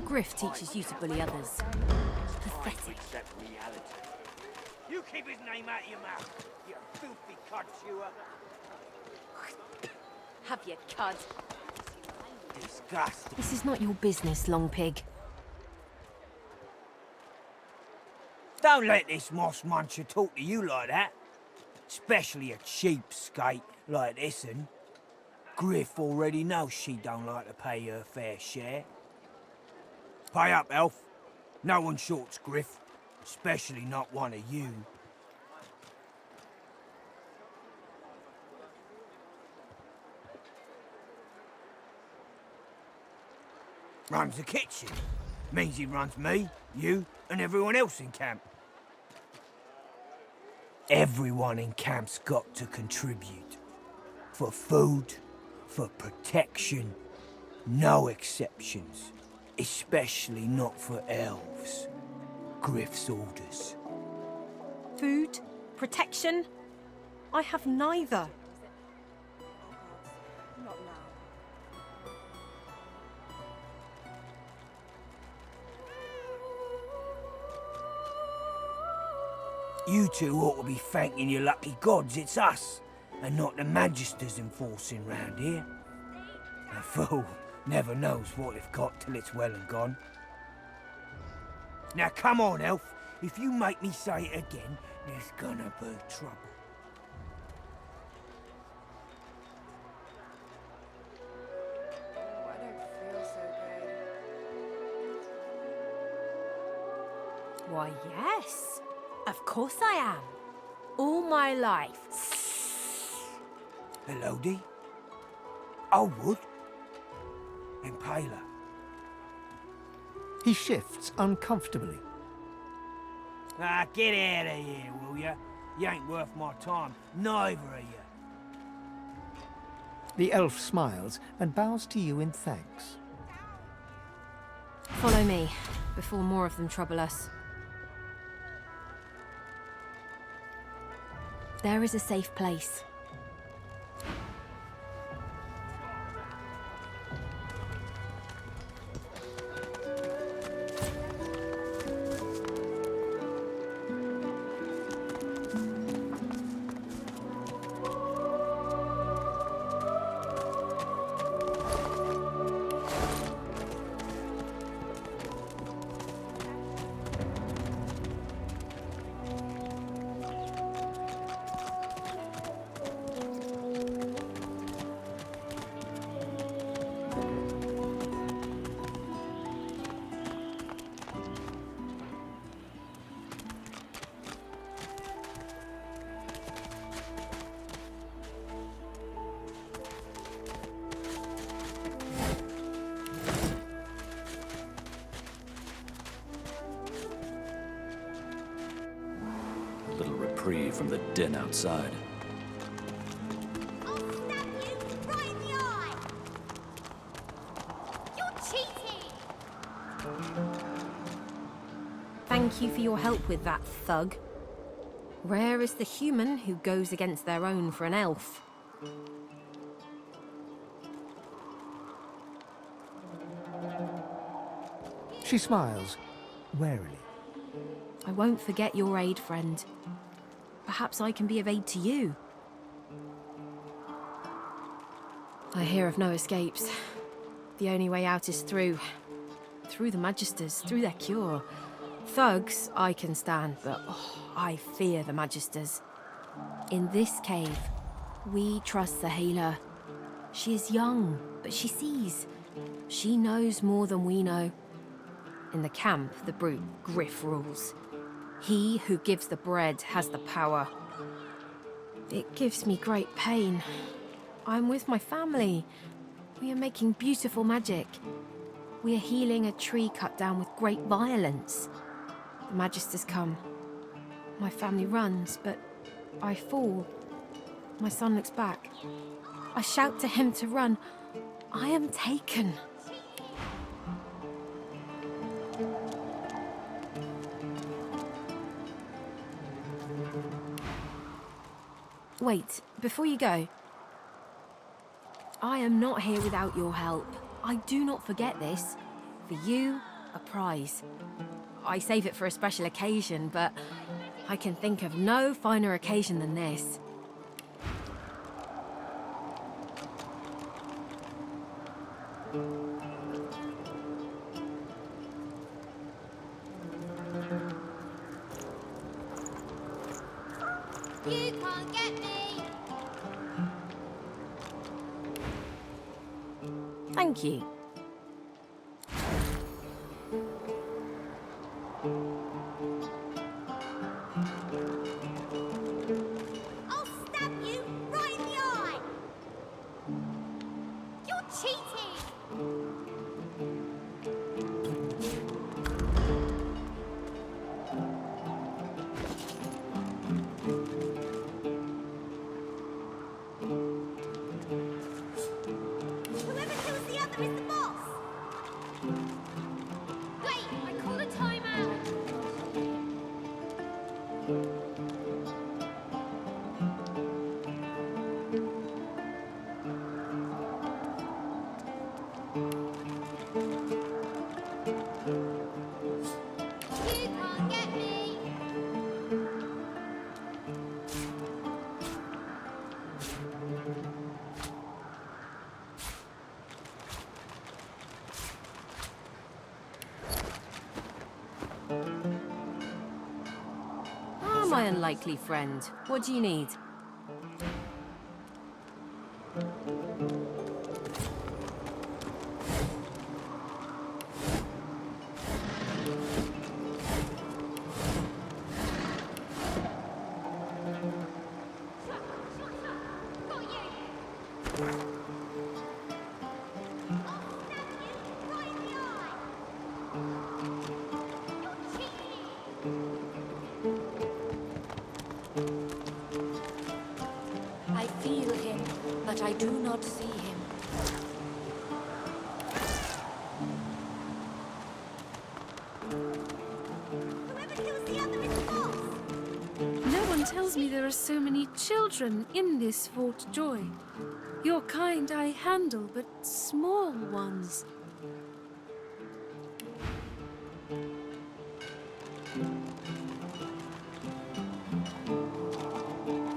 Griff teaches you to bully others. Pathetic. You keep his name out of your mouth, you filthy cud chewer. Have your cud. Disgusting. This is not your business, Long Pig. Don't let this moss muncher talk to you like that. Especially a cheapskate like this one. Griff already knows she don't like to pay her fair share. Pay up, elf. No one shorts Griff. Especially not one of you. Runs the kitchen. Means he runs me, you, and everyone else in camp. Everyone in camp's got to contribute. For food, for protection, no exceptions. Especially not for elves. Griff's orders. Food? Protection? I have neither. You two ought to be thanking your lucky gods it's us, and not the Magisters enforcing round here. A fool never knows what they've got till it's well and gone. Now come on, elf. If you make me say it again, there's gonna be trouble. Oh, I don't feel so good. Why, yes. Of course I am. All my life. Hello, Dee. Oh, Wood. Impaler. He shifts uncomfortably. Ah, get out of here, will ya? You ain't worth my time, neither are you. The elf smiles and bows to you in thanks. Follow me, before more of them trouble us. There is a safe place. Little reprieve from the den outside. I'll stab you right in the eye! You're cheating! Thank you for your help with that, thug. Rare is the human who goes against their own for an elf. She smiles, warily. I won't forget your aid, friend. Perhaps I can be of aid to you. I hear of no escapes. The only way out is through. Through the Magisters, through their cure. Thugs I can stand, but I fear the Magisters. In this cave, we trust the healer. She is young, but she sees. She knows more than we know. In the camp, the brute Griff rules. He who gives the bread has the power. It gives me great pain. I'm with my family. We are making beautiful magic. We are healing a tree cut down with great violence. The Magisters come. My family runs, but I fall. My son looks back. I shout to him to run. I am taken. Wait, before you go. I am not here without your help. I do not forget this. For you, a prize. I save it for a special occasion, but I can think of no finer occasion than this. You can't get me! Thank you. I'll stab you right in the eye! You're cheating! Whoever kills the other is the boss! Wait, I call a timeout! You can't get me! Ah, my unlikely friend. What do you need? Got you! I'll stab you right in the eye! You're cheating! I feel him, but I do not see him. Whoever kills the other is the boss! No one tells me there are so many children in this Fort Joy. Your kind I handle, but small ones.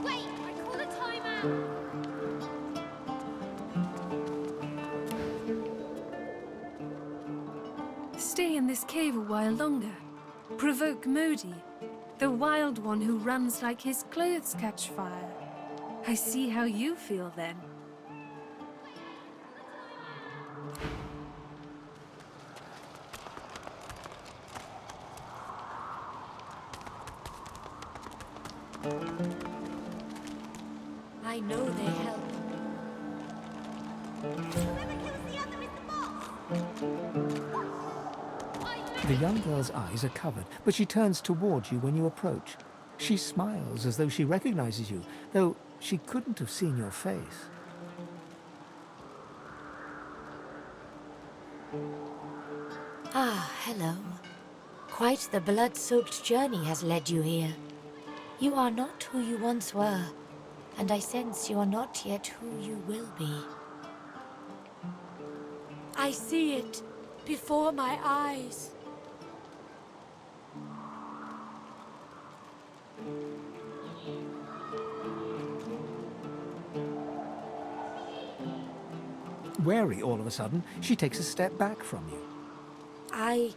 Wait, I call a timeout! Stay in this cave a while longer. Provoke Modi, the wild one who runs like his clothes catch fire. I see how you feel then. I know they help. Whoever kills the other is the boss! The young girl's eyes are covered, but she turns towards you when you approach. She smiles as though she recognizes you, though she couldn't have seen your face. Ah, hello. Quite the blood-soaked journey has led you here. You are not who you once were, and I sense you are not yet who you will be. I see it before my eyes. Wary all of a sudden, she takes a step back from you. I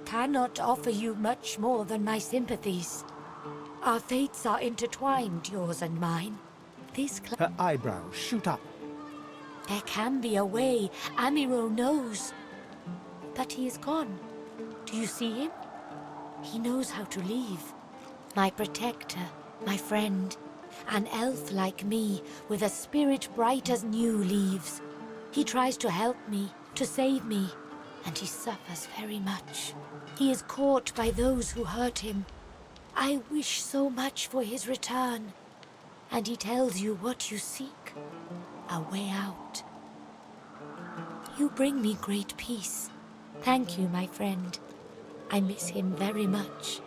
cannot offer you much more than my sympathies. Our fates are intertwined, yours and mine. This Her eyebrows shoot up. There can be a way, Amiro knows. But he is gone. Do you see him? He knows how to leave. My protector, my friend. An elf like me, with a spirit bright as new leaves. He tries to help me, to save me, and he suffers very much. He is caught by those who hurt him. I wish so much for his return. And he tells you what you seek. A way out. You bring me great peace. Thank you, my friend. I miss him very much.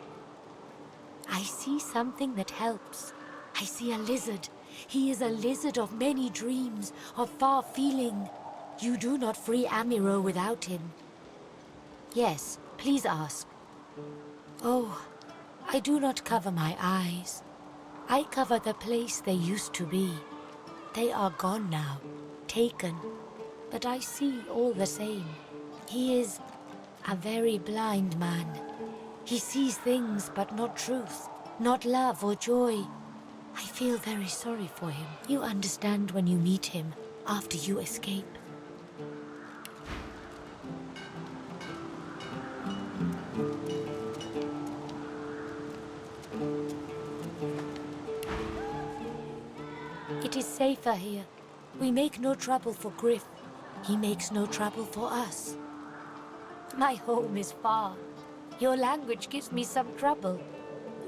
I see something that helps. I see a lizard. He is a lizard of many dreams, of far feeling. You do not free Amiro without him. Yes, please ask. Oh, I do not cover my eyes. I cover the place they used to be. They are gone now, taken. But I see all the same. He is a very blind man. He sees things but not truth, not love or joy. I feel very sorry for him. You understand when you meet him after you escape. It is safer here. We make no trouble for Griff. He makes no trouble for us. My home is far. Your language gives me some trouble.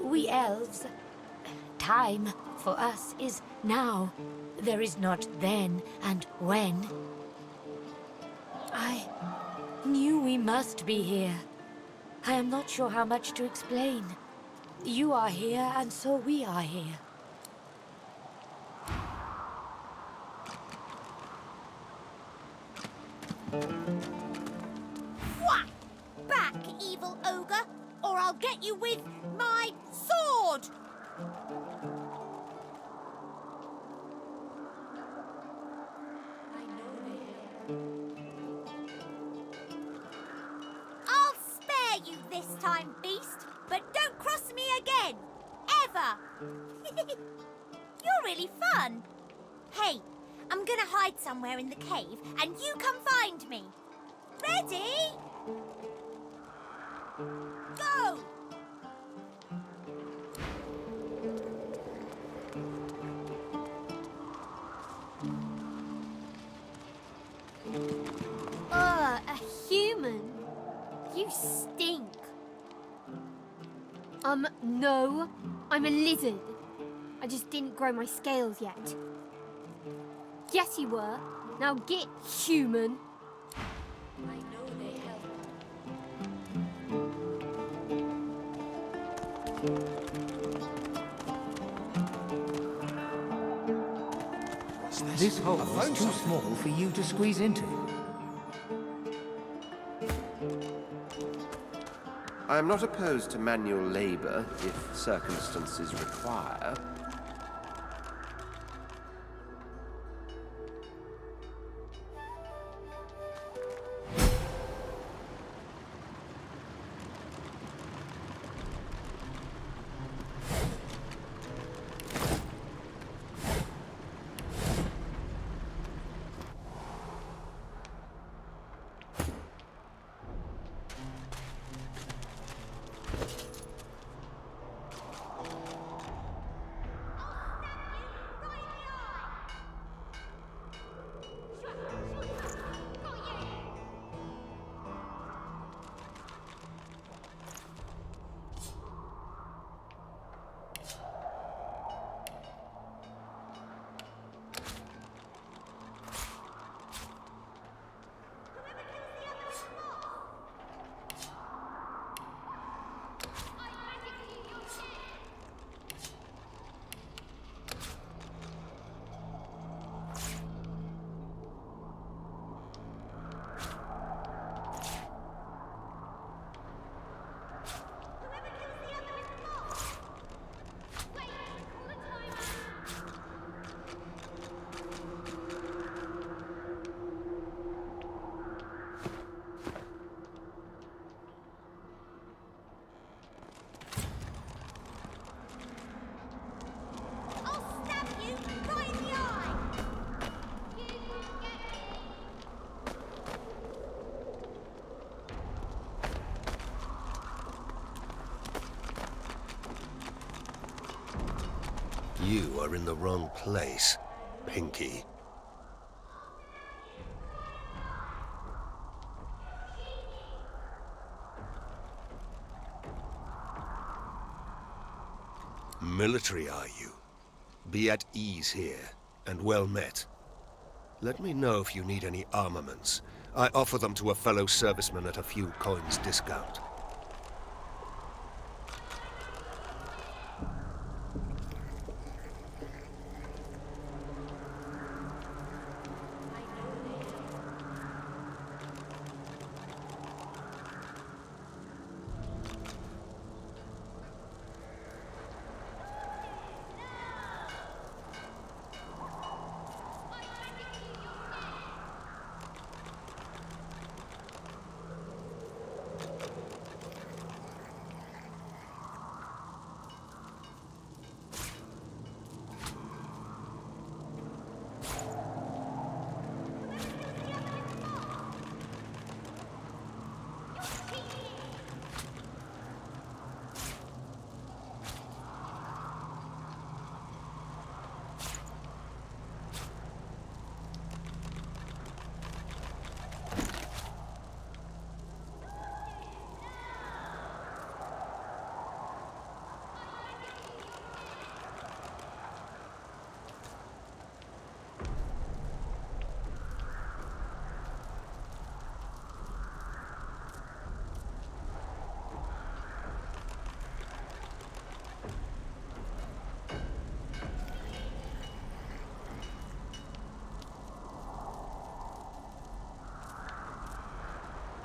We elves... Time, for us, is now. There is not then and when. I knew we must be here. I am not sure how much to explain. You are here, and so we are here. Whack! Back, evil ogre, or I'll get you with my sword! I'll spare you this time, beast, but don't cross me again. Ever. You're really fun. Hey, I'm gonna hide somewhere in the cave, and you come find me. Ready? Go! Ugh, a human? You stink. No. I'm a lizard. I just didn't grow my scales yet. Yes, you were. Now get human. I know they help. This hole is too small for you to squeeze into. I am not opposed to manual labor if circumstances require. You are in the wrong place, Pinky. Military, are you? Be at ease here, and well met. Let me know if you need any armaments. I offer them to a fellow serviceman at a few coins discount.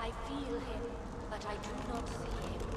I feel him, but I do not see him.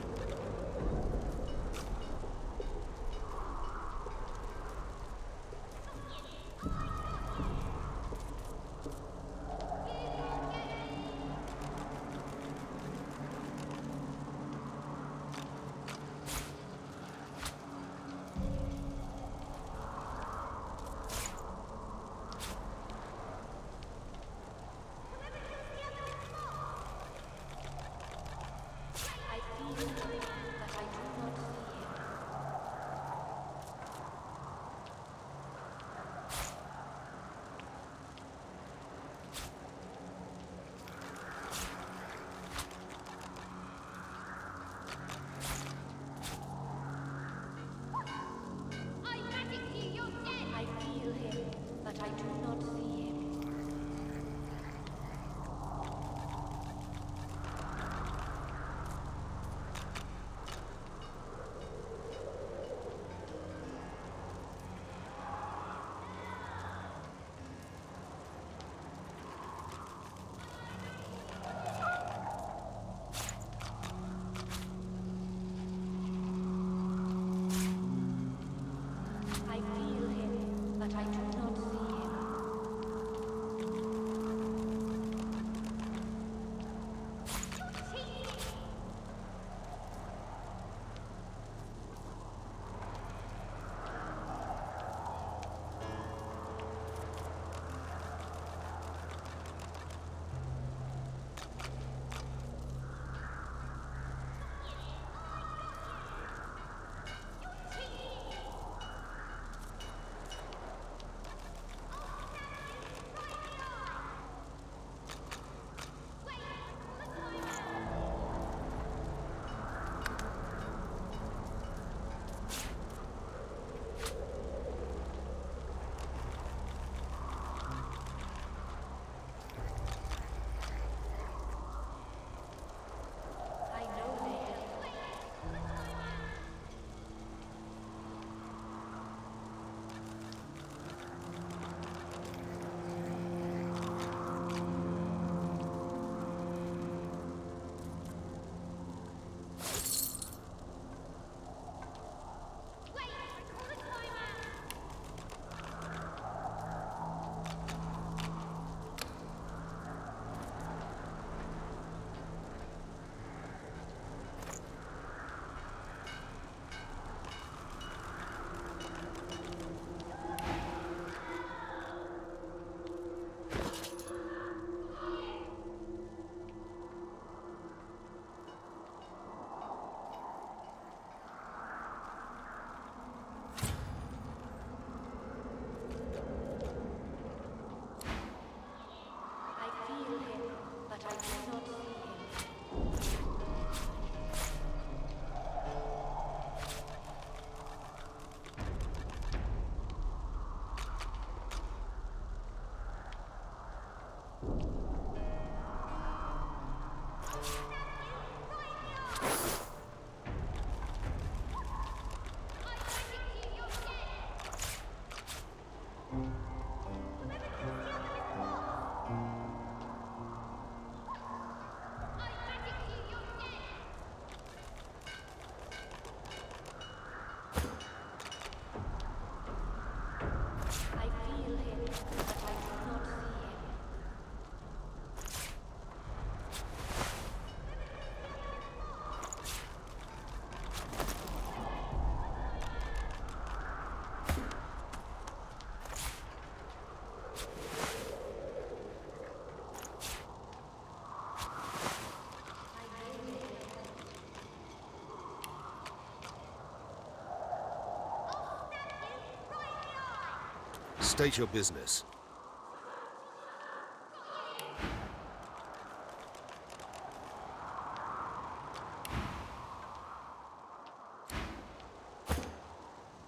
State your business.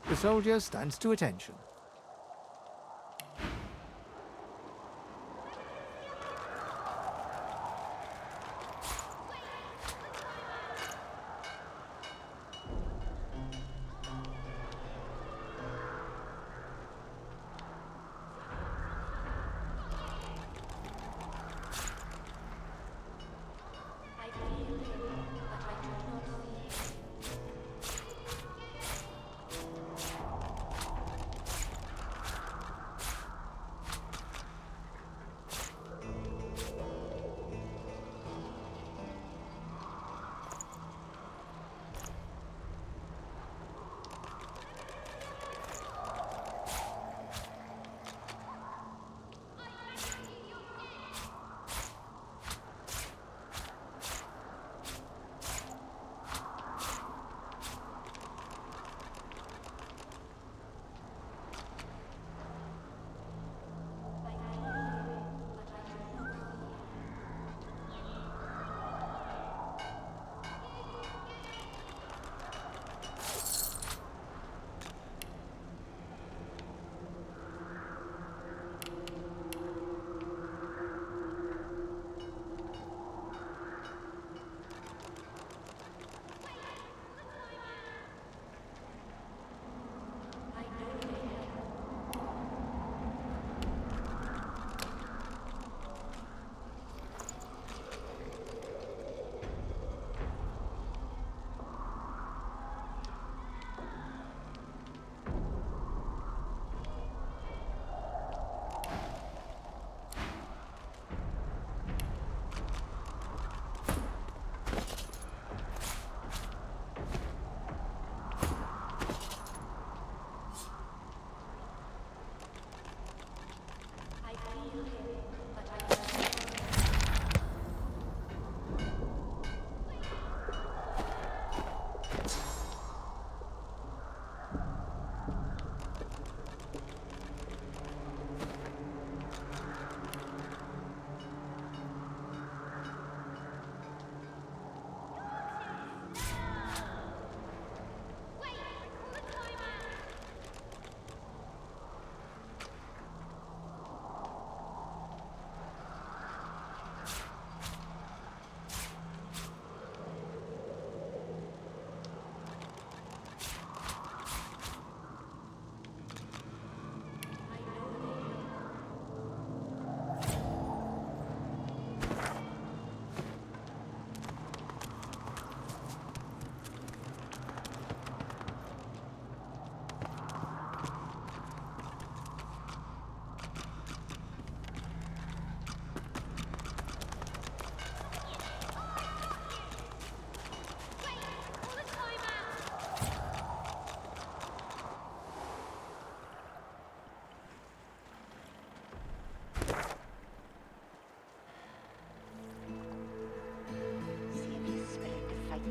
The soldier stands to attention.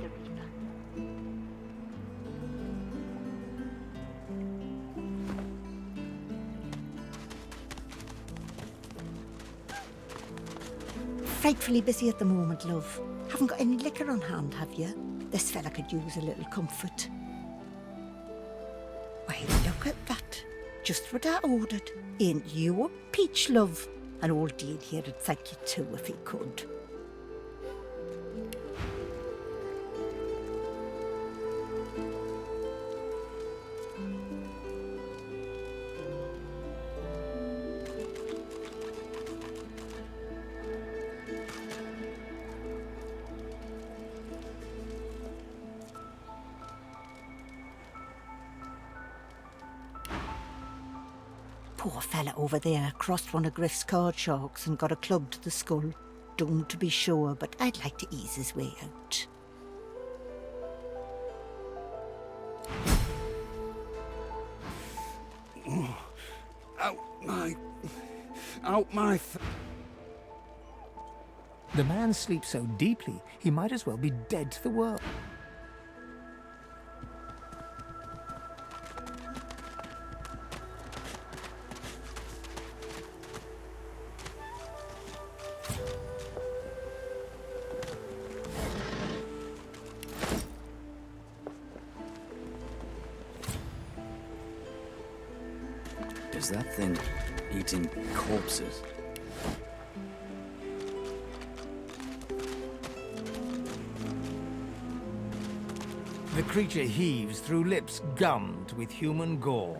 the Reaper. Frightfully busy at the moment, love. Haven't got any liquor on hand, have you? This fella could use a little comfort. Why, look at that. Just what I ordered. Ain't you a peach, love? And old Dean here'd thank you too if he could. Poor fella over there crossed one of Griff's card sharks and got a club to the skull. Doomed to be sure, but I'd like to ease his way out. Out my... The man sleeps so deeply, he might as well be dead to the world. Is that thing eating corpses? The creature heaves through lips gummed with human gore.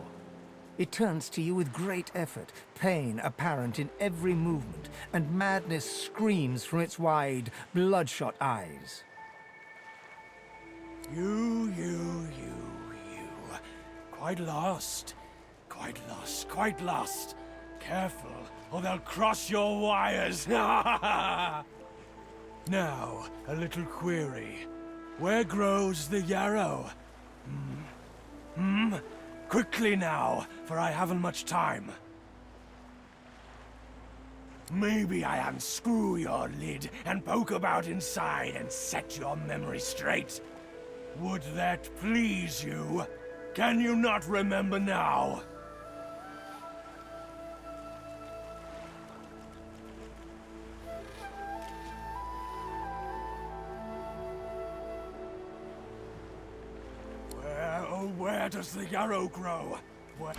It turns to you with great effort, pain apparent in every movement, and madness screams from its wide, bloodshot eyes. You. Quite lost. Quite lost. Careful, or they'll cross your wires. Now, a little query. Where grows the yarrow? Quickly now, for I haven't much time. Maybe I unscrew your lid and poke about inside and set your memory straight. Would that please you? Can you not remember now? Where does the yarrow grow? Where...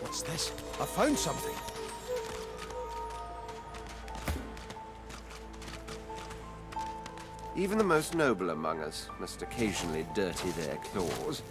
What's this? I found something. Even the most noble among us must occasionally dirty their claws.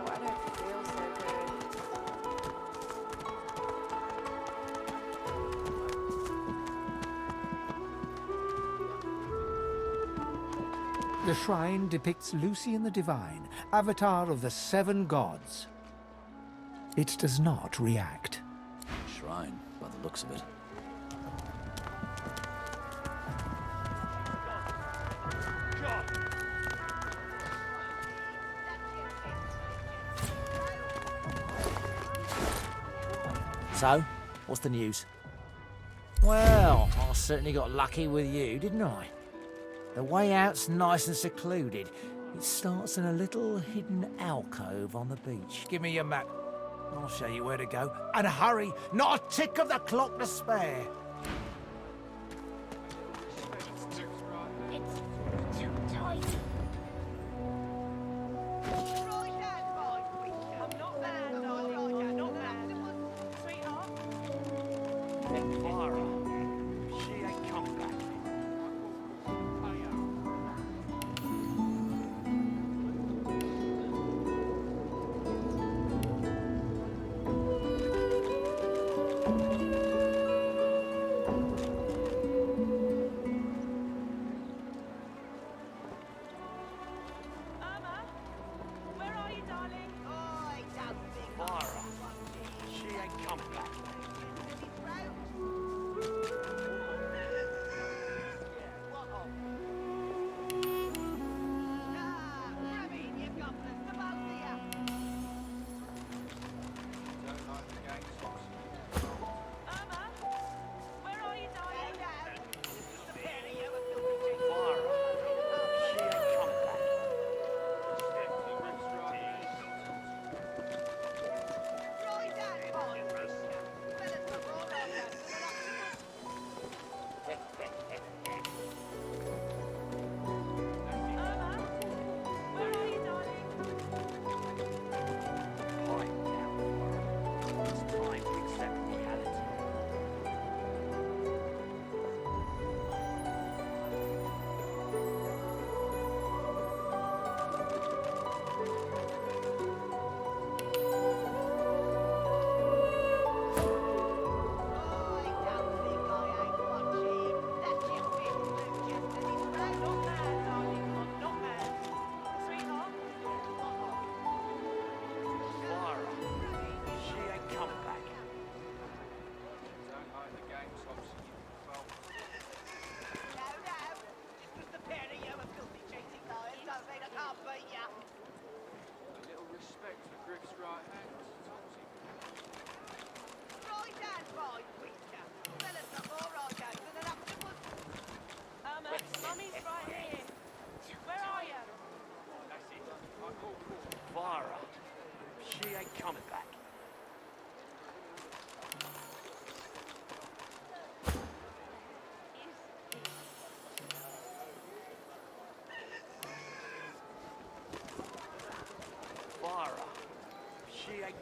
I don't feel so good. The shrine depicts Lucian the Divine, avatar of the 7 gods. It does not react. Shrine, by the looks of it. So, what's the news? Well, I certainly got lucky with you, didn't I? The way out's nice and secluded. It starts in a little hidden alcove on the beach. Give me your map. I'll show you where to go. And hurry, not a tick of the clock to spare. It's too tight.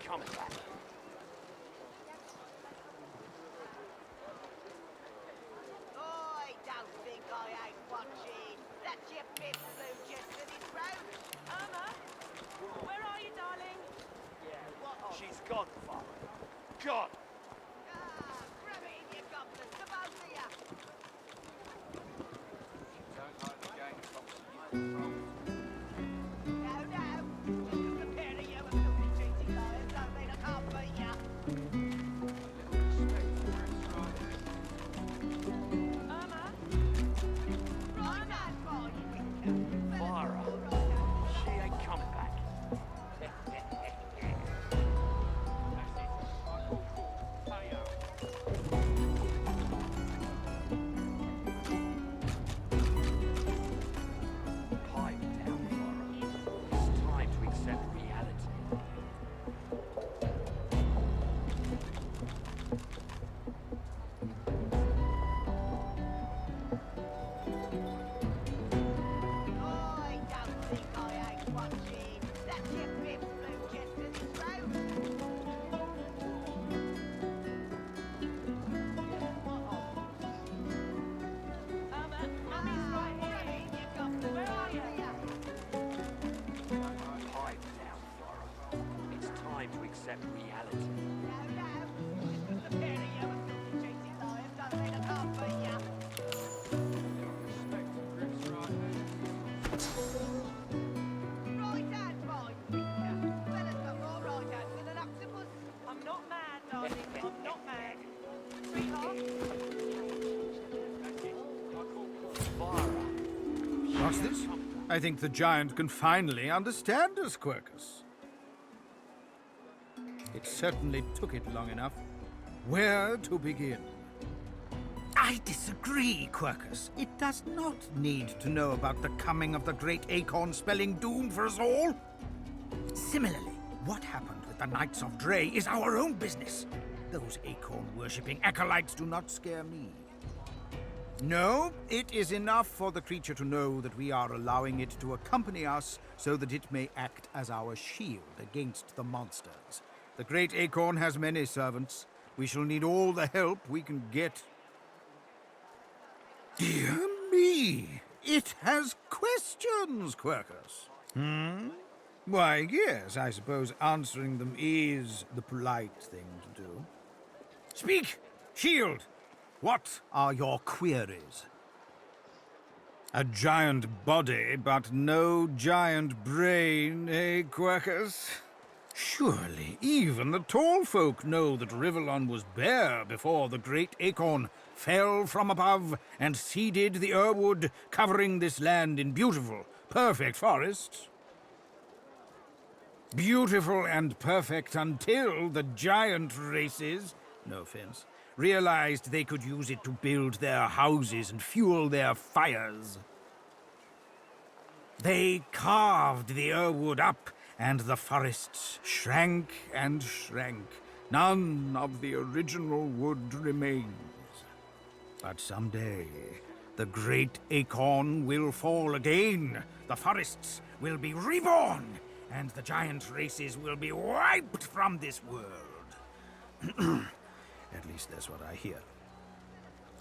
Coming back. I don't think I ain't watching. That's your big blue just in his road. Irma, where are you, darling? Yeah, she's gone, Father. Gone. Grab it in your gobblers, the both of ya. Don't like the game, Thompson. No, just 'cause the pair of you are filthy cheating liars don't mean I can't beat ya. Irma? Right that boy, you winker. Clara, she ain't coming back. time to accept reality. I'm not mad, darling. I'm not mad. Sweetheart. What's this? I think the giant can finally understand us, Quercus. It certainly took it long enough. Where to begin? I disagree, Quercus. It does not need to know about the coming of the great acorn spelling doom for us all. Similarly, what happened with the Knights of Dre is our own business. Those acorn-worshipping acolytes do not scare me. No, it is enough for the creature to know that we are allowing it to accompany us so that it may act as our shield against the monsters. The great acorn has many servants. We shall need all the help we can get. Dear me! It has questions, Quercus. Why, yes, I suppose answering them is the polite thing to do. Speak, shield! What are your queries? A giant body, but no giant brain, eh, Quercus? Surely even the tall folk know that Rivellon was bare before the great acorn fell from above and seeded the Irwood, covering this land in beautiful, perfect forests. Beautiful and perfect until the giant races, no offense, realized they could use it to build their houses and fuel their fires. They carved the Irwood up, and the forests shrank and shrank. None of the original wood remains. But someday, the great acorn will fall again. The forests will be reborn, and the giant races will be wiped from this world. At least that's what I hear.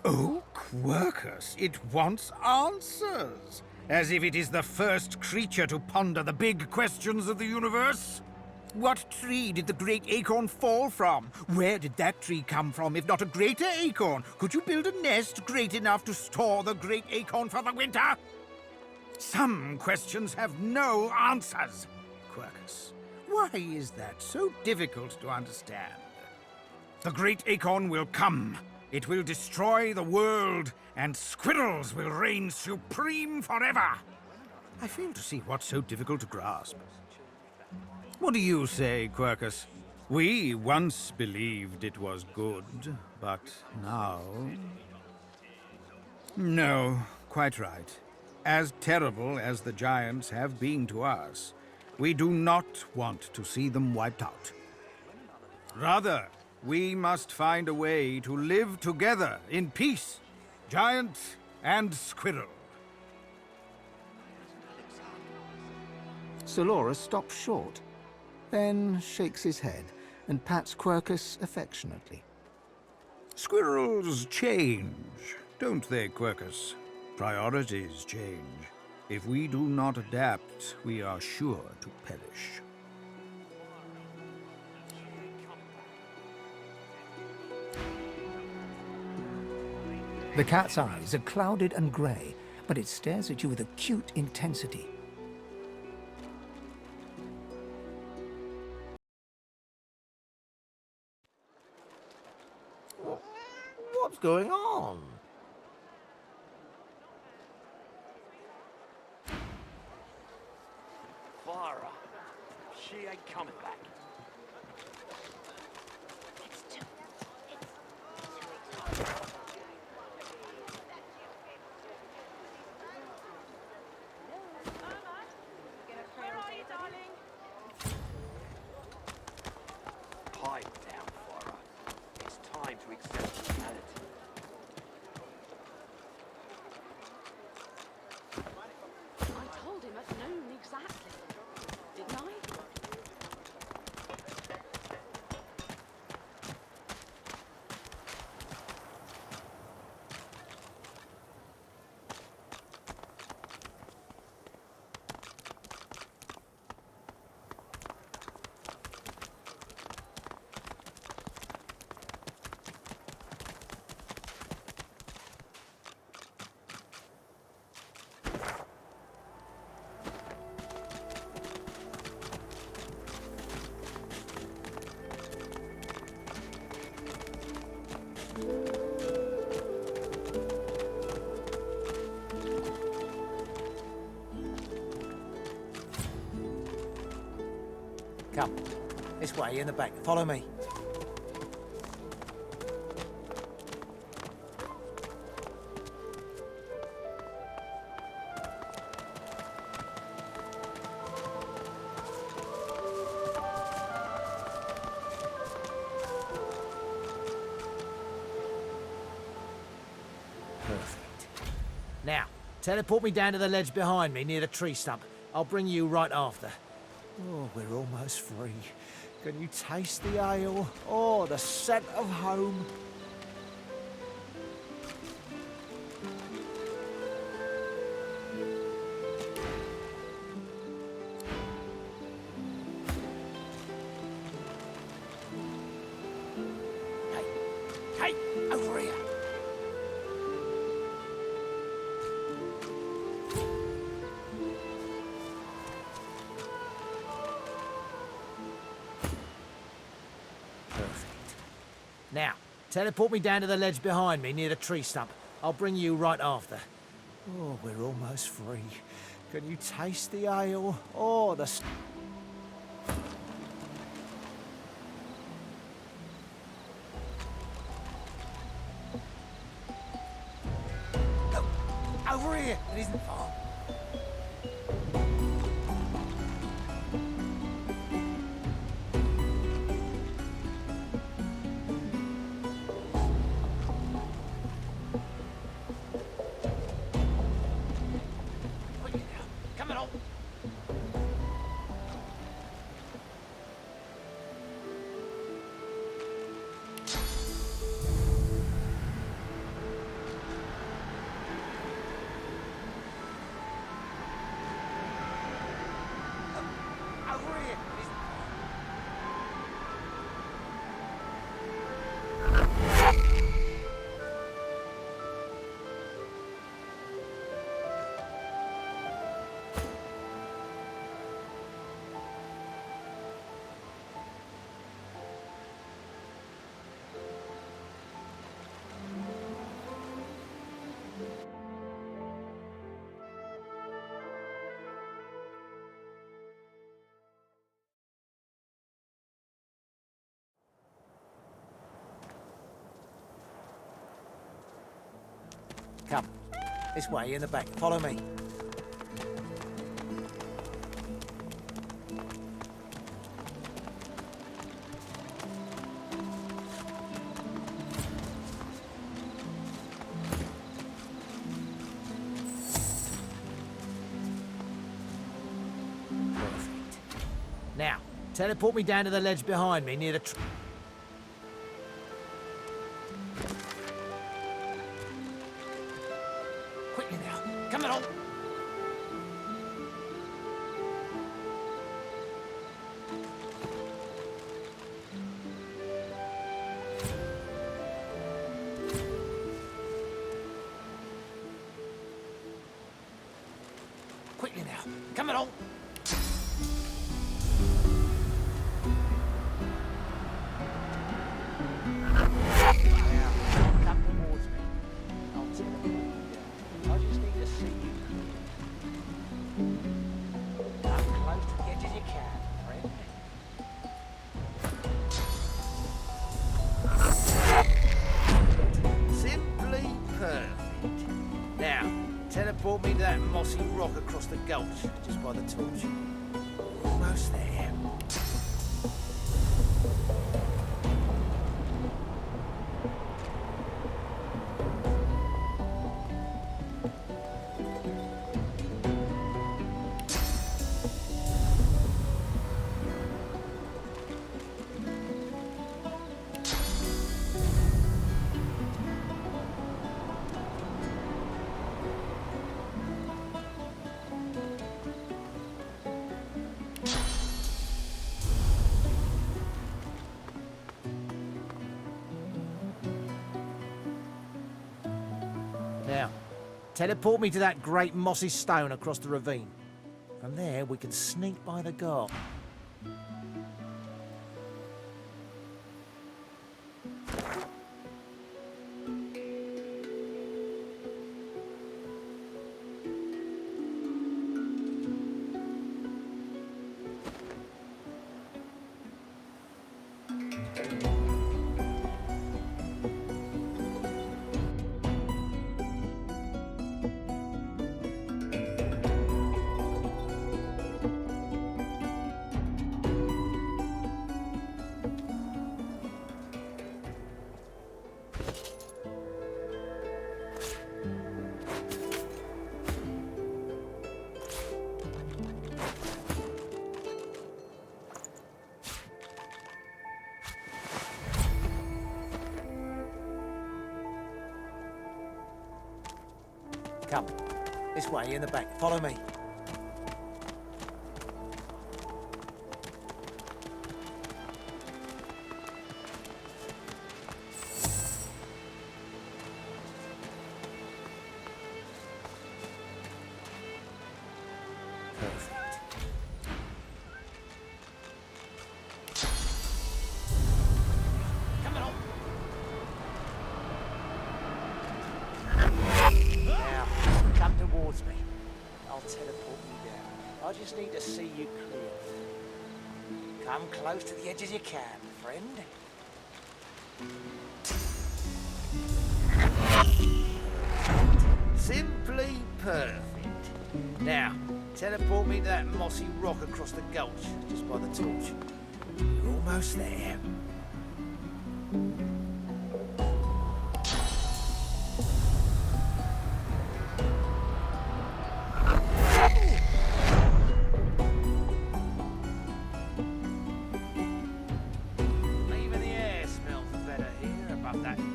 Oh, Quercus, it wants answers. As if it is the first creature to ponder the big questions of the universe. What tree did the great acorn fall from? Where did that tree come from, if not a greater acorn? Could you build a nest great enough to store the great acorn for the winter? Some questions have no answers. Quercus, why is that so difficult to understand? The great acorn will come. It will destroy the world, and squirrels will reign supreme forever. I fail to see what's so difficult to grasp. What do you say, Quercus? We once believed it was good, but now... No, quite right. As terrible as the giants have been to us, we do not want to see them wiped out. Rather, we must find a way to live together in peace, giant and squirrel. Solora stops short, then shakes his head and pats Quercus affectionately. Squirrels change, don't they, Quercus? Priorities change. If we do not adapt, we are sure to perish. The cat's eyes are clouded and grey, but it stares at you with acute intensity. What's going on? Fire up. She ain't coming back. Where are you, darling? Pipe down, Fire. It's time to accept reality. I told him at noon exactly, didn't I? Come. This way, in the back. Follow me. Perfect. Now, teleport me down to the ledge behind me near the tree stump. I'll bring you right after. Oh, we're almost free. Can you taste the ale? Oh, the scent of home. Hey, over here. Now, teleport me down to the ledge behind me near the tree stump. I'll bring you right after. Oh, we're almost free. Can you taste the ale? Oh, the... Look, over here. It isn't far. Come on. Over here. Come. This way, in the back. Follow me. Perfect. Now, teleport me down to the ledge behind me near the tree. Quickly now. Come on. Quickly now. Come on. Come towards me. I'll teleport you down. I just need to see you. Come close to the edge as you can, friend. Simply perfect. Now, teleport me to that mossy rock across the gulch, just by the torch. Almost there. Now, teleport me to that great mossy stone across the ravine. From there, we can sneak by the guard. Come. This way, in the back. Follow me. Now, come towards me. I'll teleport you down. I just need to see you clearly. Come close to the edge as you can, friend. Simply perfect. Now, teleport me to that mossy rock across the gulch, just by the torch. You're almost there. Even the air smells better here above that pit.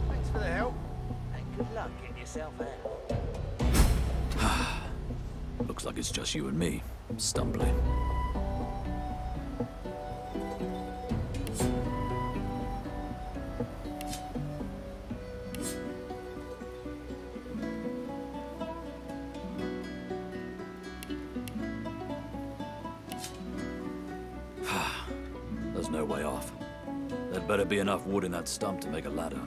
Thanks for the help, and good luck getting yourself out. Looks like it's just you and me, stumbling. There's no way off. There'd better be enough wood in that stump to make a ladder.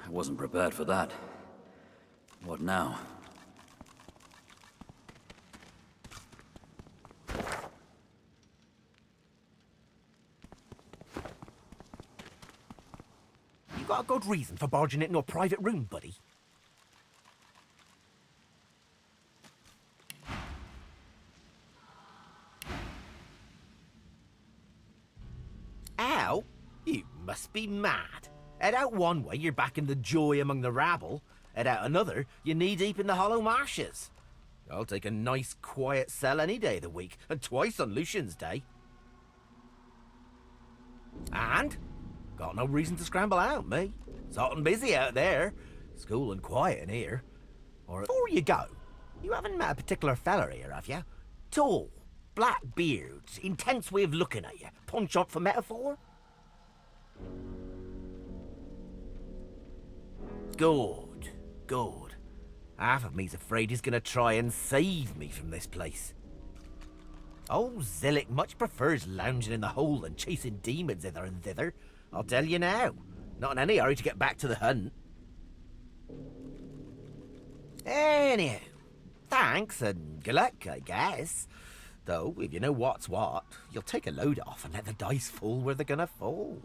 I wasn't prepared for that. What now? You got a good reason for barging into a private room, buddy? Ow! You must be mad. Head out one way, you're back in the joy among the rabble. Head out another, you're knee-deep in the hollow marshes. I'll take a nice, quiet cell any day of the week, and twice on Lucian's Day. And? Got no reason to scramble out, me. It's hot and busy out there. It's cool and quiet in here. Or before you go, you haven't met a particular feller here, have you? Tall, black beards, intense way of looking at you. Punch up for metaphor? Good, good. Half of me's afraid he's gonna try and save me from this place. Old Zillick much prefers lounging in the hole than chasing demons hither and thither. I'll tell you now. Not in any hurry to get back to the hunt. Anyhow, thanks and good luck, I guess. Though, if you know what's what, you'll take a load off and let the dice fall where they're gonna fall.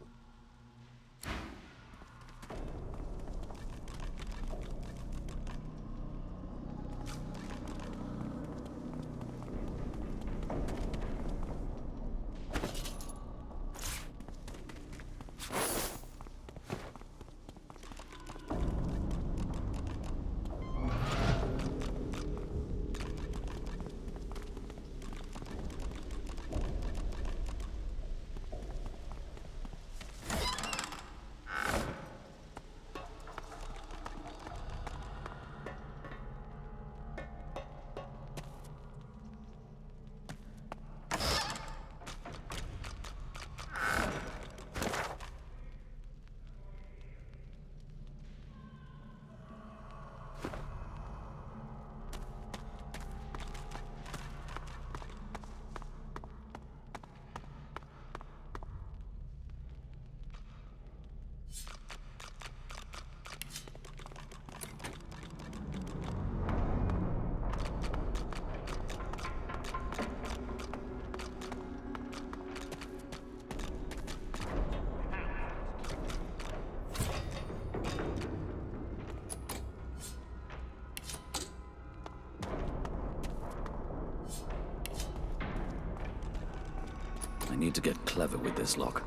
need to get clever with this lock.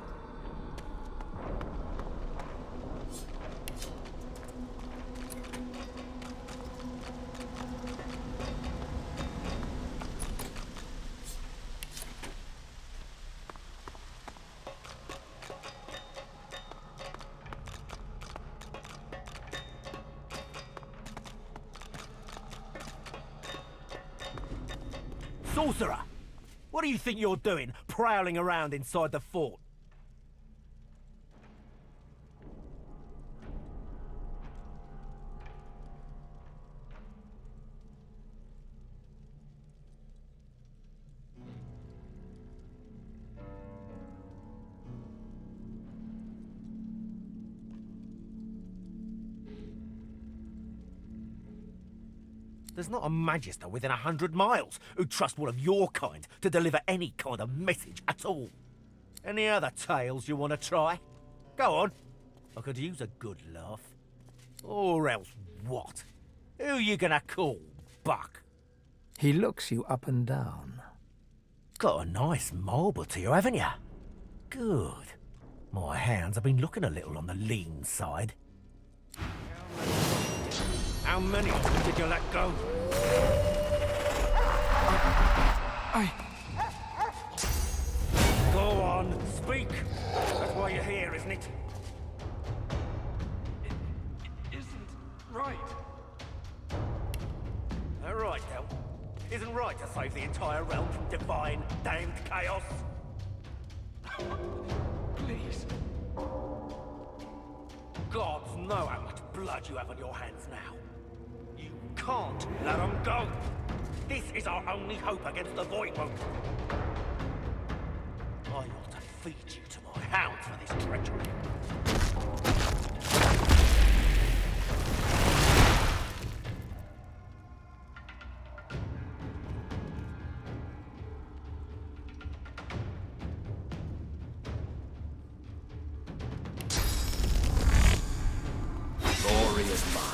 Sorcerer! What do you think you're doing, prowling around inside the fort? There's not a magister within 100 miles who'd trust one of your kind to deliver any kind of message at all. Any other tales you want to try? Go on. I could use a good laugh. Or else what? Who you gonna call, Buck? He looks you up and down. Got a nice marble to you, haven't you? Good. My hands have been looking a little on the lean side. How many of them did you let go? Go on, speak. That's why you're here, isn't it? It isn't right. All right, then. Isn't right to save the entire realm from divine, damned chaos? Please. Gods know how much blood you have on your hands now. You can't let them go. This is our only hope against the Void Wound. I ought to feed you to my hounds for this treachery. Glory is mine.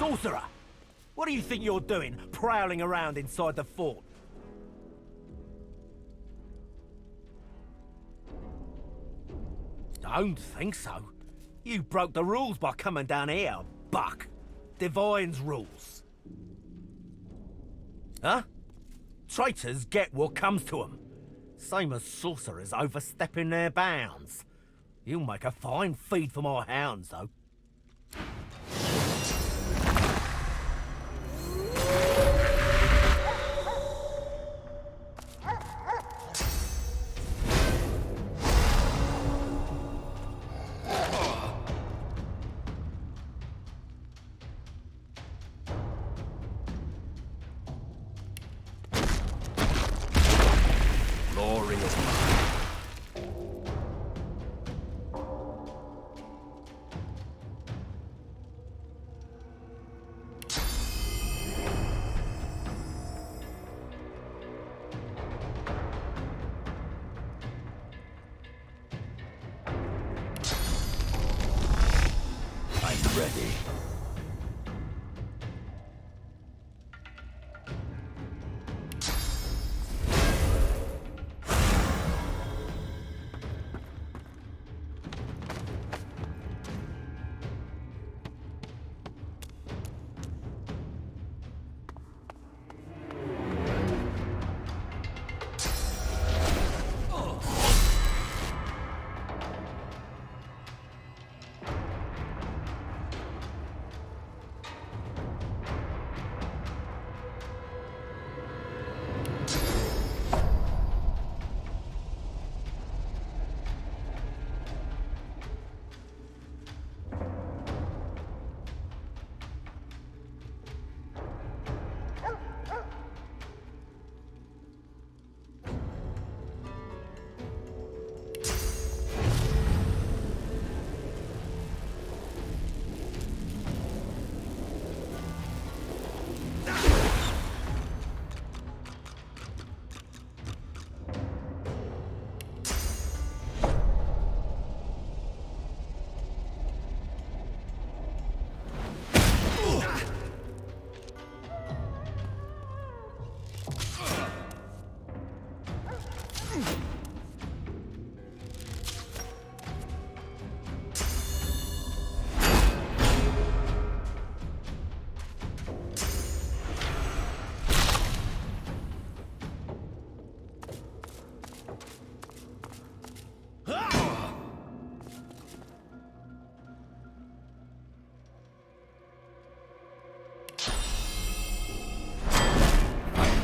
Sorcerer! What do you think you're doing, prowling around inside the fort? Don't think so. You broke the rules by coming down here, buck. Divine's rules. Huh? Traitors get what comes to them. Same as sorcerers overstepping their bounds. You'll make a fine feed for my hounds, though. Glory is mine. I'm ready.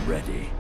Ready.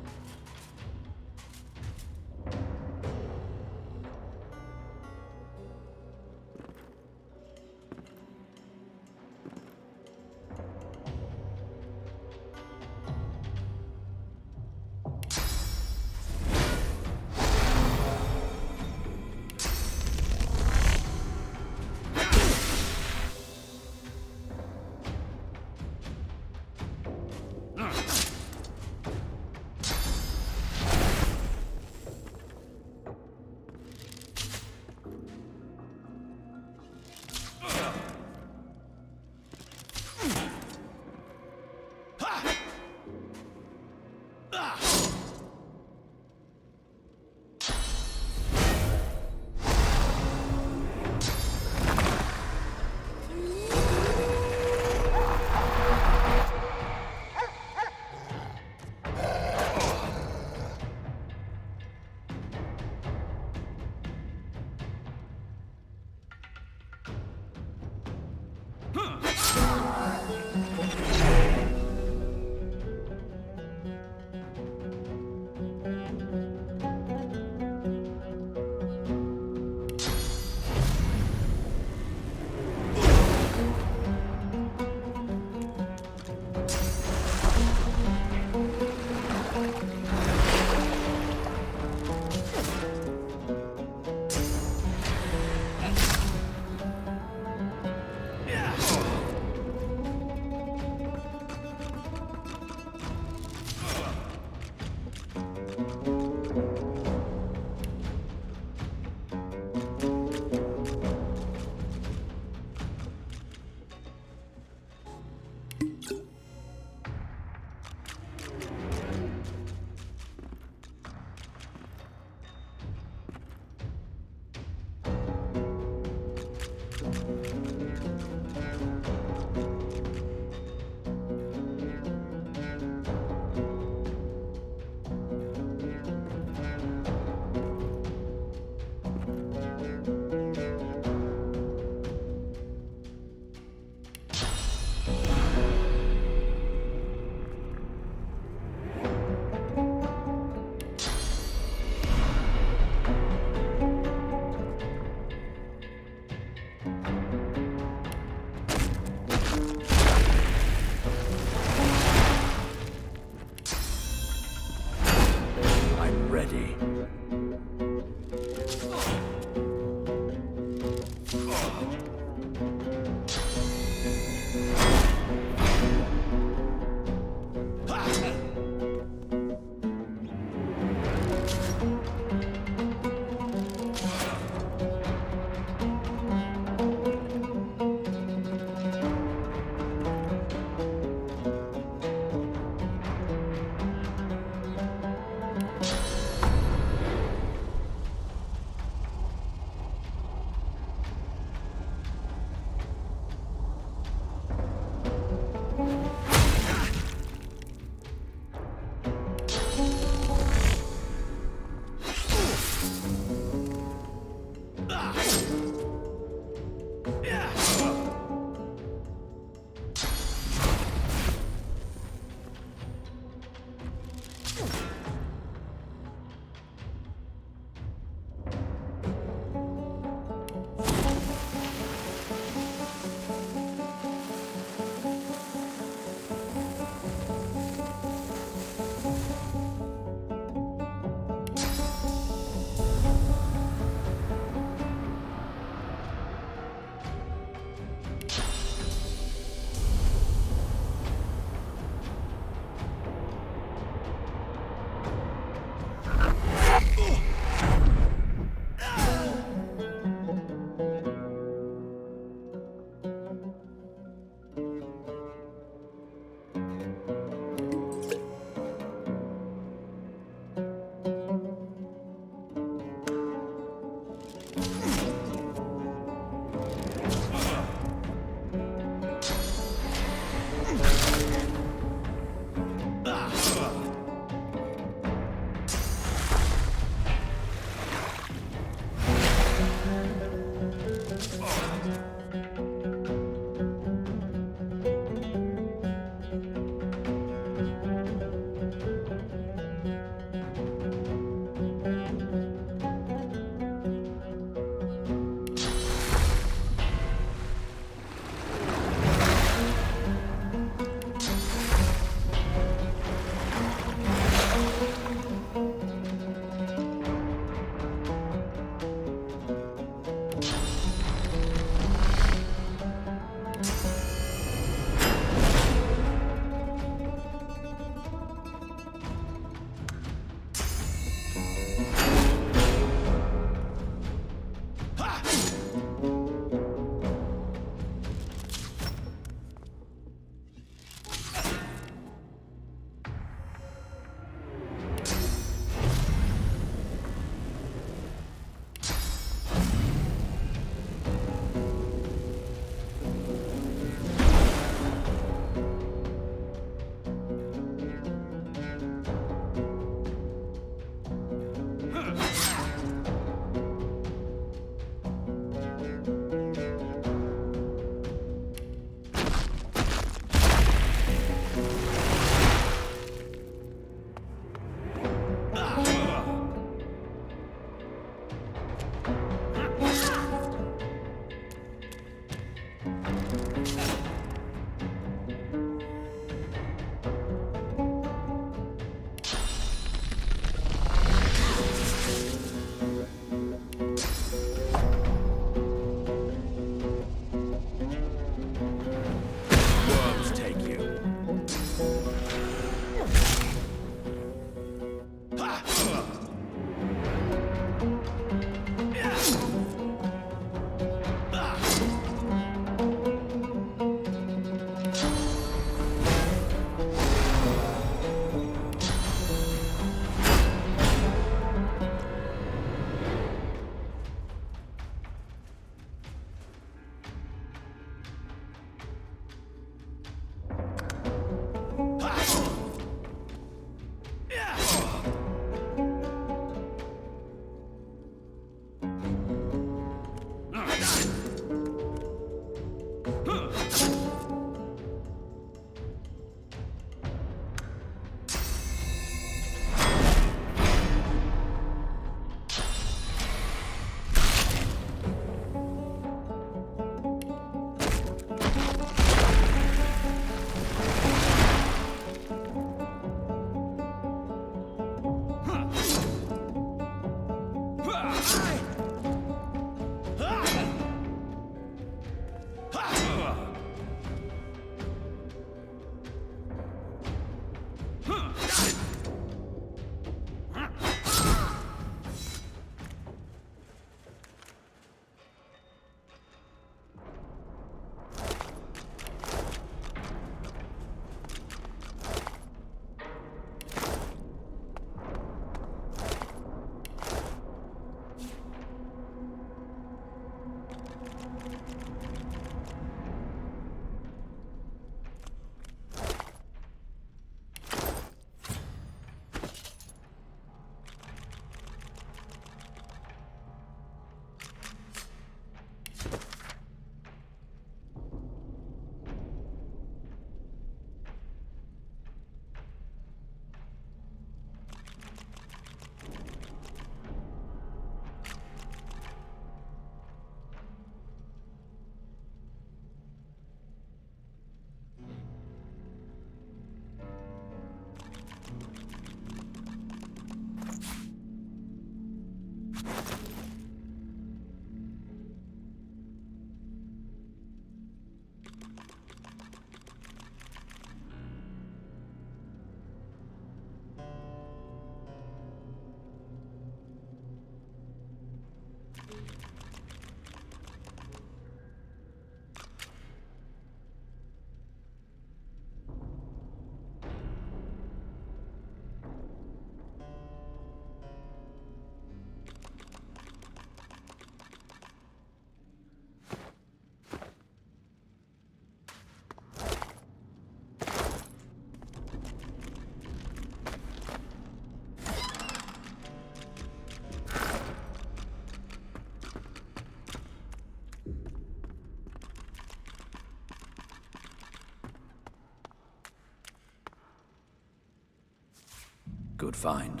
Good find.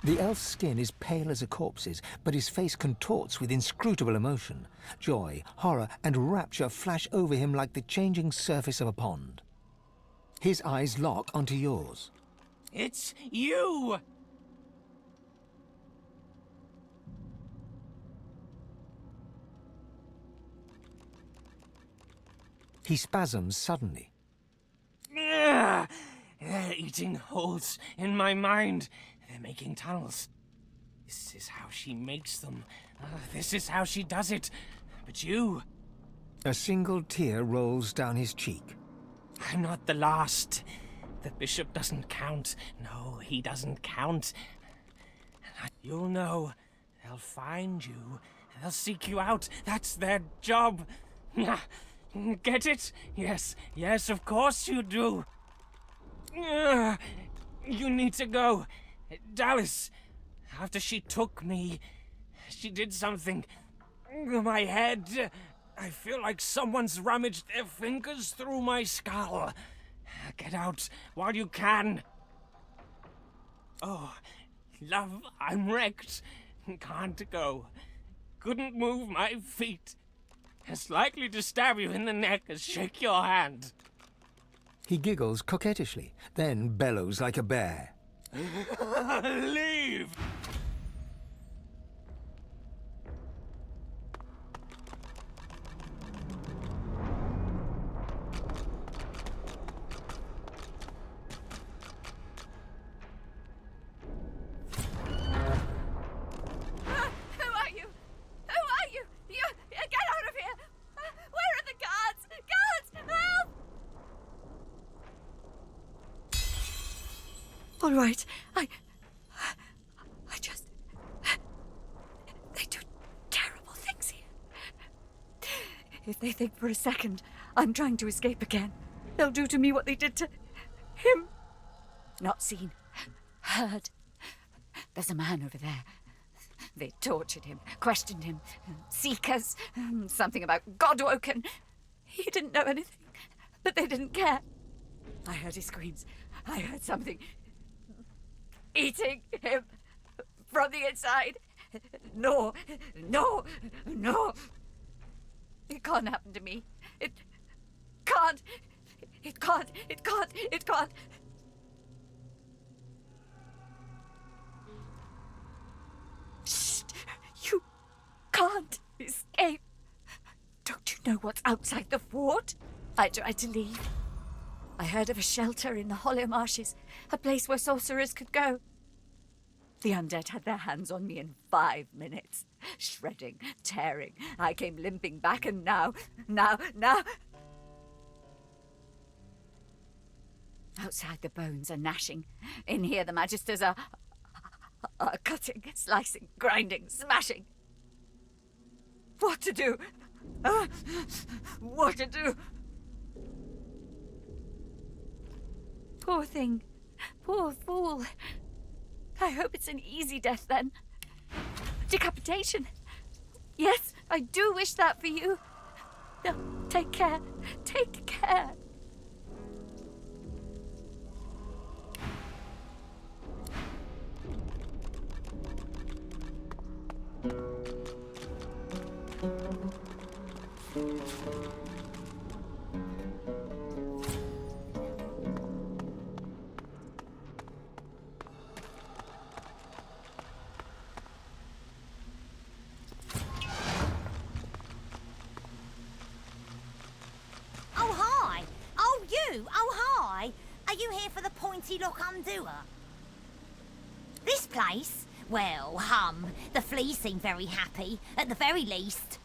The elf's skin is pale as a corpse's, but his face contorts with inscrutable emotion. Joy, horror, and rapture flash over him like the changing surface of a pond. His eyes lock onto yours. It's you! He spasms suddenly. They're eating holes in my mind. They're making tunnels. This is how she makes them. This is how she does it. But you... A single tear rolls down his cheek. I'm not the last. The bishop doesn't count. No, he doesn't count. You'll know. They'll find you. They'll seek you out. That's their job. Get it? Yes, yes, of course you do. You need to go. Dallas, after she took me, she did something. My head. I feel like someone's rummaged their fingers through my skull. Get out while you can. Oh, love, I'm wrecked. Can't go. Couldn't move my feet. As likely to stab you in the neck as shake your hand. He giggles coquettishly, then bellows like a bear. Leave! All right, I just... They do terrible things here. If they think for a second I'm trying to escape again, they'll do to me what they did to him. Not seen, heard. There's a man over there. They tortured him, questioned him. Seekers, something about God-woken. He didn't know anything, but they didn't care. I heard his screams. I heard something eating him from the inside. No, no, no. It can't happen to me. It can't. It can't. It can't. It can't. Shh! You can't escape. Don't you know what's outside the fort? I tried to leave. I heard of a shelter in the hollow marshes, a place where sorcerers could go. The undead had their hands on me in 5 minutes. Shredding, tearing. I came limping back and now... Outside the bones are gnashing. In here the magisters are cutting, slicing, grinding, smashing. What to do? What to do? Poor thing. Poor fool. I hope it's an easy death then. Decapitation. Yes, I do wish that for you. No, take care. Take care. Are you here for the Pointy Lock Undoer? This place? Well, the fleas seem very happy, at the very least.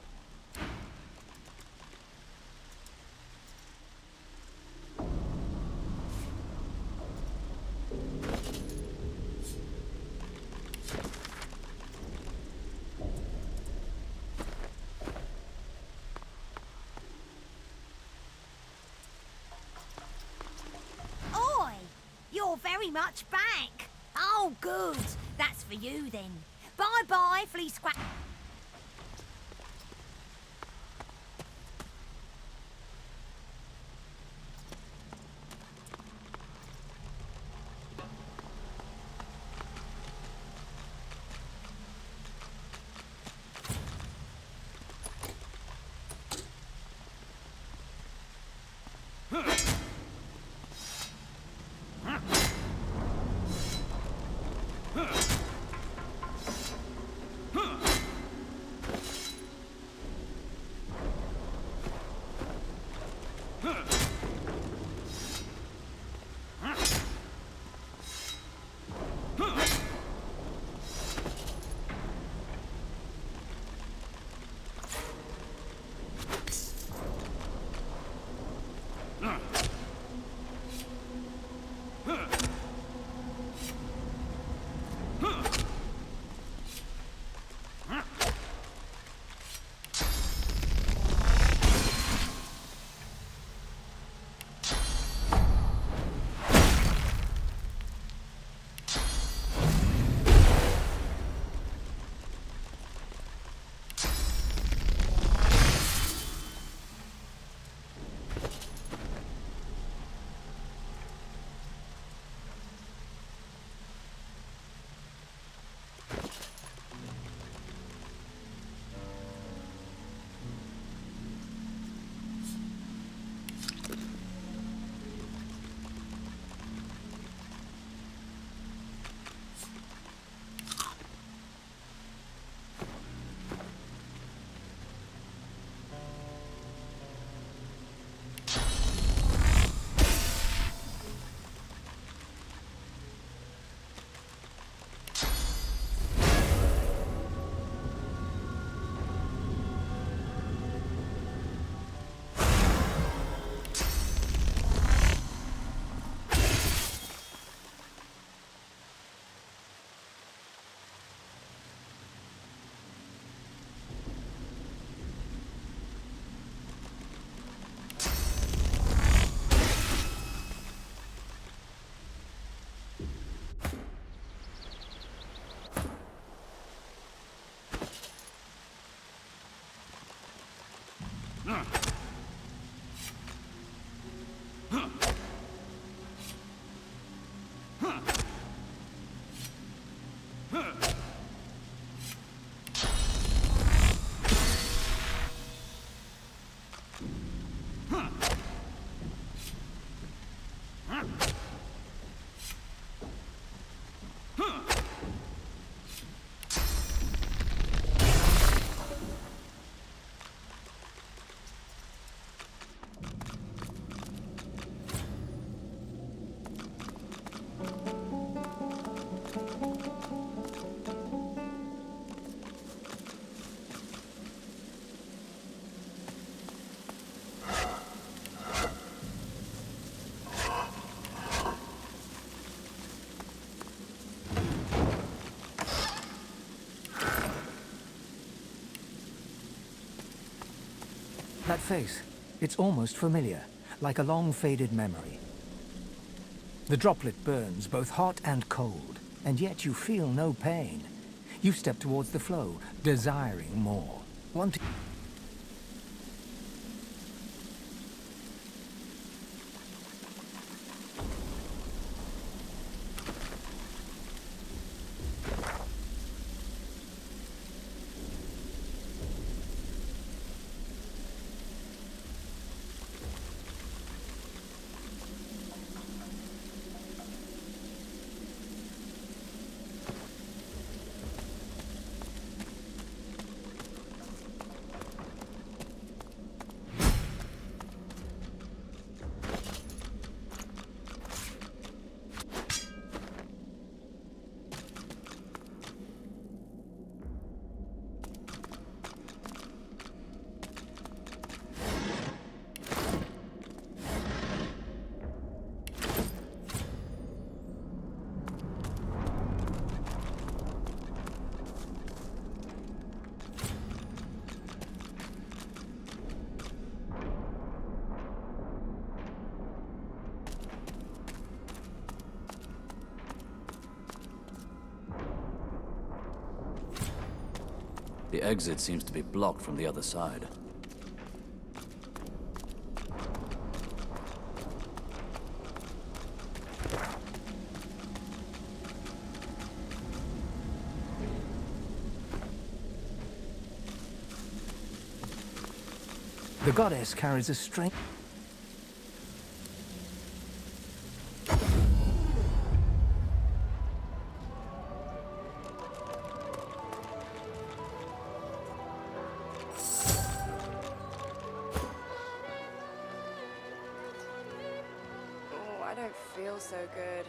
very much back. Oh, good. That's for you, then. Bye-bye, flea scrap... That face, it's almost familiar, like a long-faded memory. The droplet burns both hot and cold, and yet you feel no pain. You step towards the flow, desiring more, wanting... exit seems to be blocked from the other side. The goddess carries a strange... Oh, I don't feel so good.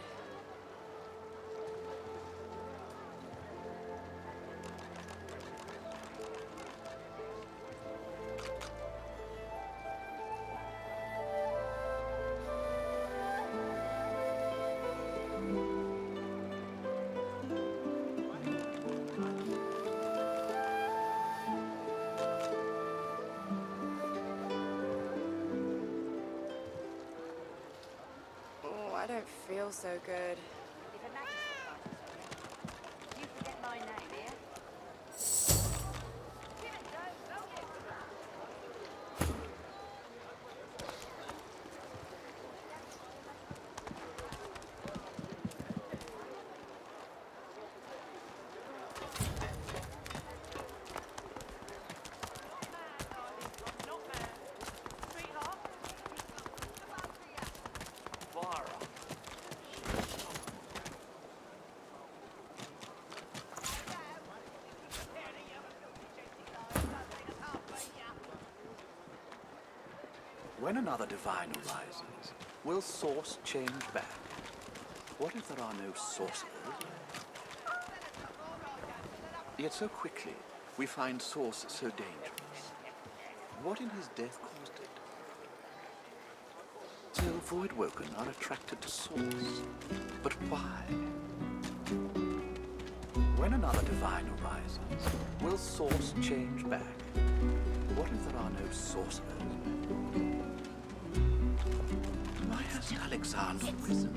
Oh, I don't feel so good. You forget my name, eh? When another divine arises, will source change back? What if there are no sorcerers? Yet so quickly, we find source so dangerous. What in his death caused it? Till void-woken are attracted to source. But why? When another divine arises, will source change back? What if there are no sorcerers? Why has Alexander risen?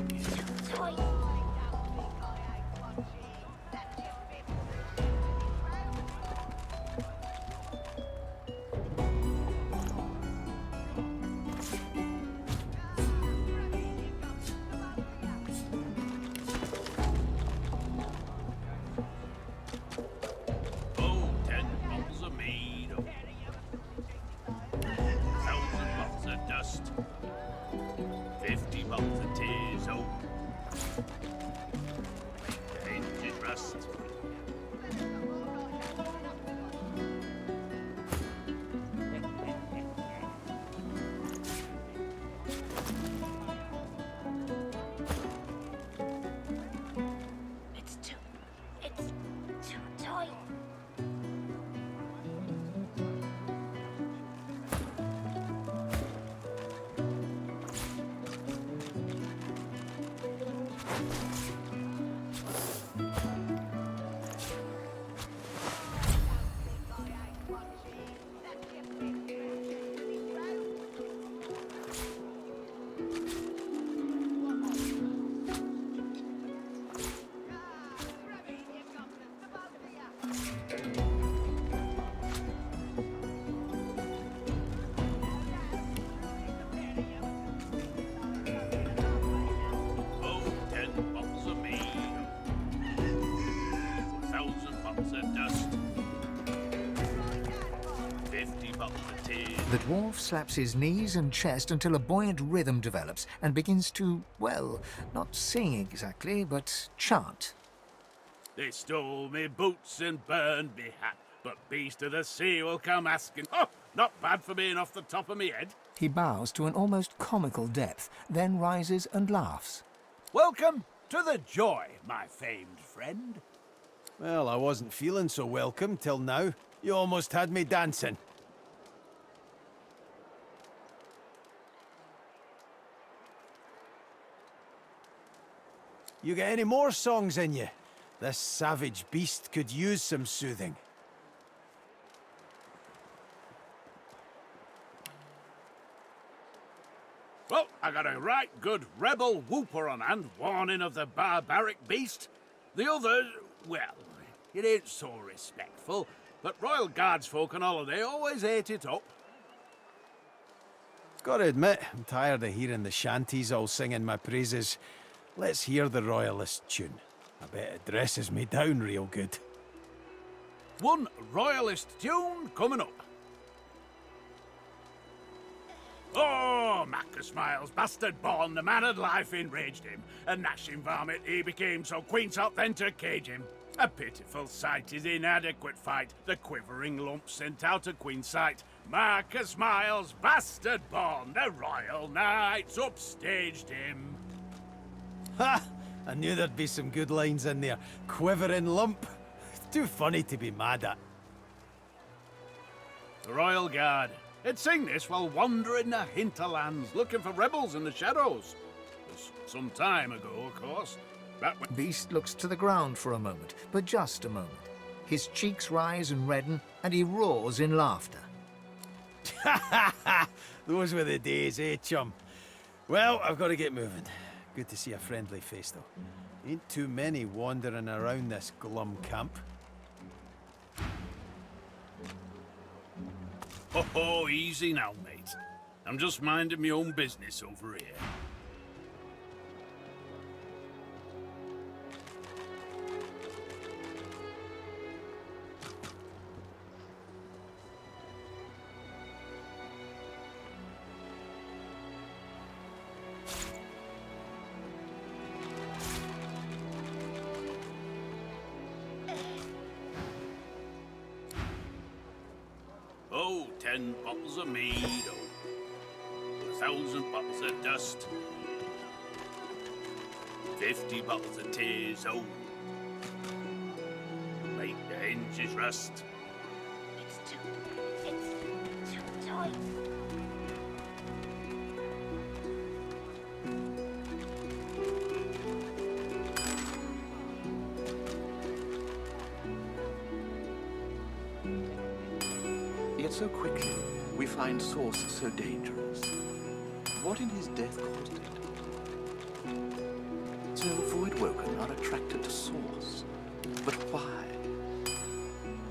Oh, 10 bottles of mead. 1,000 bottles of dust. 50 bottles of tears. Oh, the hinges rust. It's too tight. Oh, 10 bottles of mead. 1,000 bottles of dust. 50 bottles of tears. The dwarf slaps his knees and chest until a buoyant rhythm develops and begins to, well, not sing exactly, but chant. They stole me boots and burned me hat, but Beast of the Sea will come asking. Oh, not bad for being off the top of me head. He bows to an almost comical depth, then rises and laughs. Welcome to the Joy, my famed friend. Well, I wasn't feeling so welcome till now. You almost had me dancing. You got any more songs in you? This savage beast could use some soothing. Well, I got a right good rebel whooper on hand, warning of the barbaric beast. The other, well, it ain't so respectful. but Royal Guards folk on holiday always ate it up. Gotta admit, I'm tired of hearing the shanties all singing my praises. Let's hear the Royalist tune. I bet it dresses me down real good. One Royalist tune coming up. Oh, Macus Miles, bastard born, the man of life enraged him. A gnashing varmint he became, so Queen sought then to cage him. A pitiful sight, his inadequate fight, the quivering lump sent out of Queen's sight. Marcus Miles, bastard born, the royal knights upstaged him. Ha! I knew there'd be some good lines in there. Quivering lump. Too funny to be mad at. The Royal Guard. They'd sing this while wandering the hinterlands, looking for rebels in the shadows. It was some time ago, of course. Back when... Beast looks to the ground for a moment, but just a moment. His cheeks rise and redden, and he roars in laughter. Those were the days, eh, chum? Well, I've got to get moving. Good to see a friendly face, though. Ain't too many wandering around this glum camp. Oh, easy now, mate. I'm just minding my own business over here. Oh, 10 bottles of mead, oh, 1,000 bottles of dust, 50 bottles of tears, oh, make the hinges rust. It's too tight. Yet so quickly, we find Source so dangerous. What in his death caused it? So Voidwoken are attracted to Source. But why?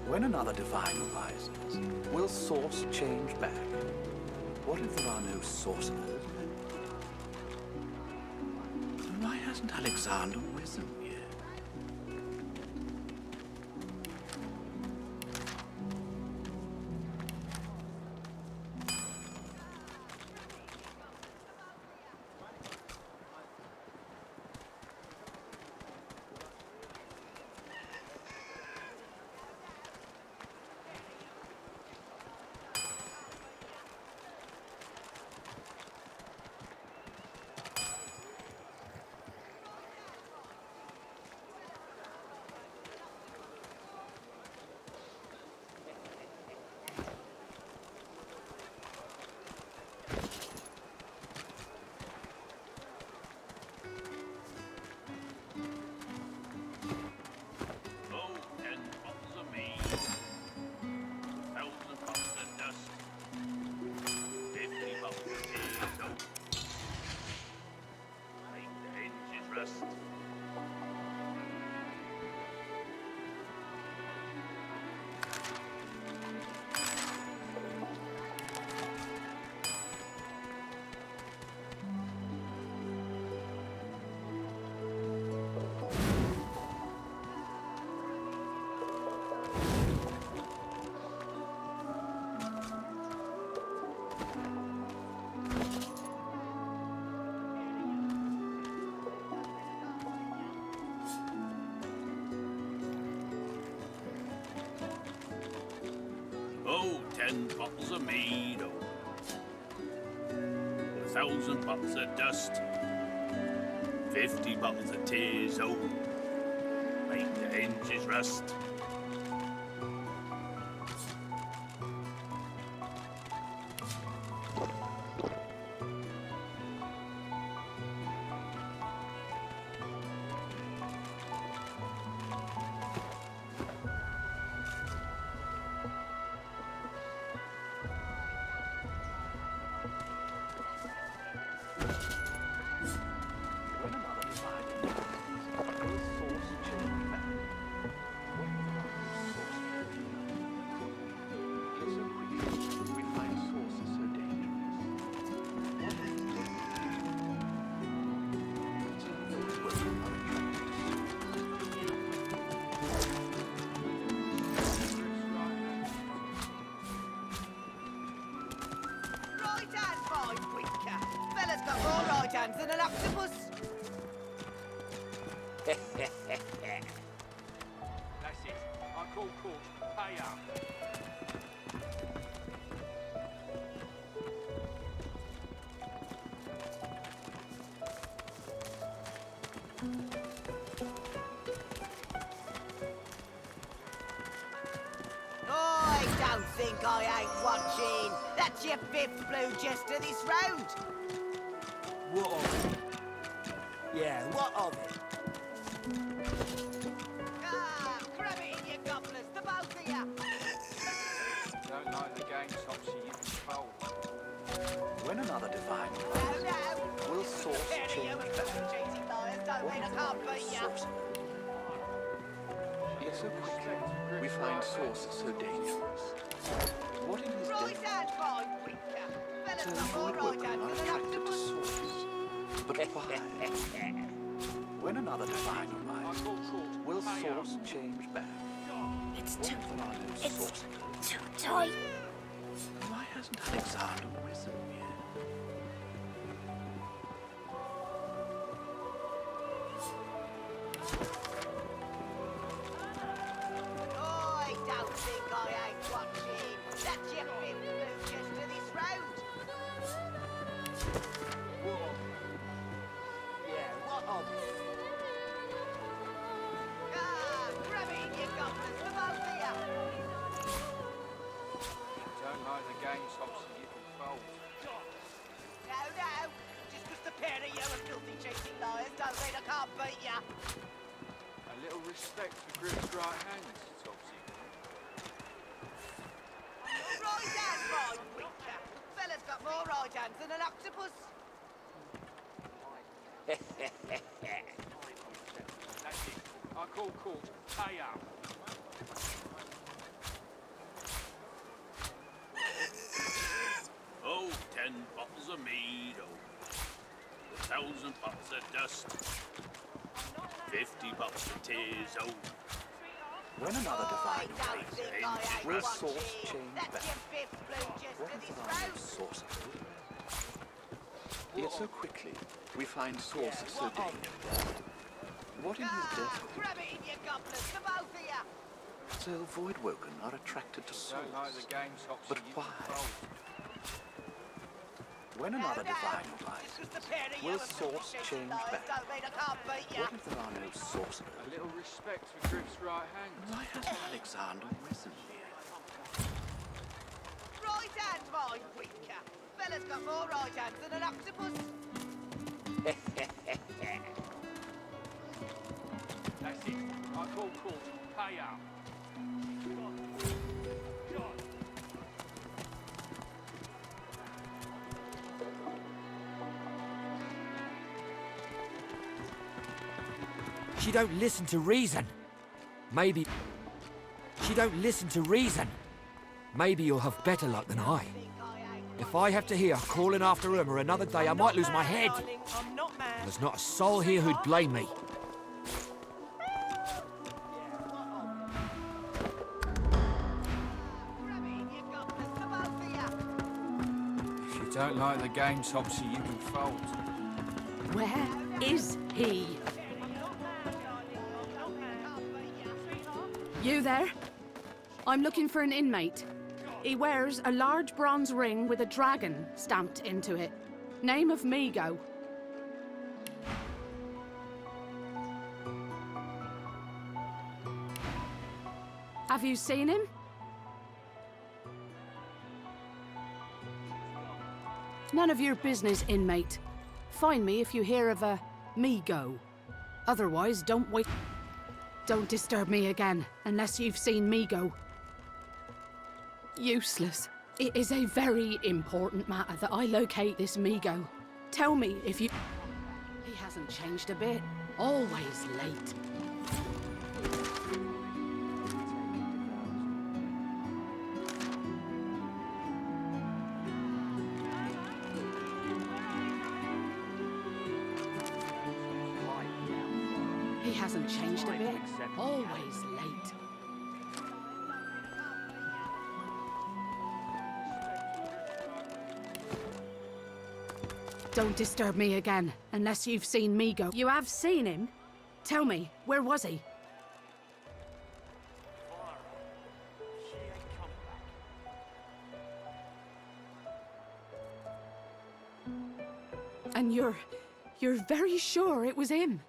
When another divine arises, will Source change back? What if there are no sorcerers? And why hasn't Alexander risen yet? Oh, 10 bottles of mead, oh, 1,000 bottles of dust, 50 bottles of tears, oh, make the hinges rust. fine, winker. Fella's got more right hands than an octopus. That's it. I call court. Pay up. I don't think I ain't watching. That's your fifth blue jester this round. What of it? Yeah, what of it? Ah, grab it in your gobblers, the both of you. Don't like the game, Topsy. You can fold. When another divine arises, will source change back? Cheating liars don't mean I can't beat you. Yet so quickly, we find source so dangerous. What in his Right death? hand, fine, winker. Fella's So got more void right hands are than an attracted to octopus. source. But why? When another divine arises, will source change back? It's What too... if there are no It's sources? too tight. Why hasn't Alexander risen yet? I don't think I ain't watching. That's your fifth blue jester this round. What of it? Yeah, what of it? Ah, grab it in your gobblers, the both of you. Don't like the game, Topsy. You can fold. No, no. Just 'cause the pair of you are filthy cheating liars don't mean I can't beat you. A little respect for Griff's right hands, Topsy. Right hand, fine, winker. Fella's got more right hands than an octopus. That's it. I call court. Pay up. Oh, 10 bottles of mead, oh, 1,000 bottles of dust, 50 bottles of tears, oh. When another divine arises, will source change back? That's your fifth blue jester What if this there are no round. sources? Yet so quickly, we find sources so dangerous. What in his death? Grab it in your gobblers, the both of you. So void-woken are attracted to source. Don't like the game, Topsy. But You why? can fold. When another divine Just 'cause arises, the pair of you will are filthy source cheating change liars back? don't mean I can't beat you. What if there are no sources? A little respect for Griff's right hands. Why hasn't Alexander risen yet? Right hand, fine, winker. Fella's got more right hands than an octopus. That's it. I call court. Pay up. She don't listen to reason. Maybe... She don't listen to reason. Maybe you'll have better luck than I. If I have to hear calling after Irma another day, I might lose my head. I'm not mad. There's not a soul here who'd blame me. If you don't like the game, Topsy, you can fold. Where is he? You there? I'm looking for an inmate. He wears a large bronze ring with a dragon stamped into it. Name of Migo. Have you seen him? None of your business, inmate. Find me if you hear of a Migo. Otherwise, don't wait. Don't disturb me again, unless you've seen Migo. Useless. It is a very important matter that I locate this Migo. Tell me if you... He hasn't changed a bit. Always late. He hasn't changed a bit. Always late. Don't disturb me again, unless you've seen me go. You have seen him? Tell me, where was he? And you're very sure it was him?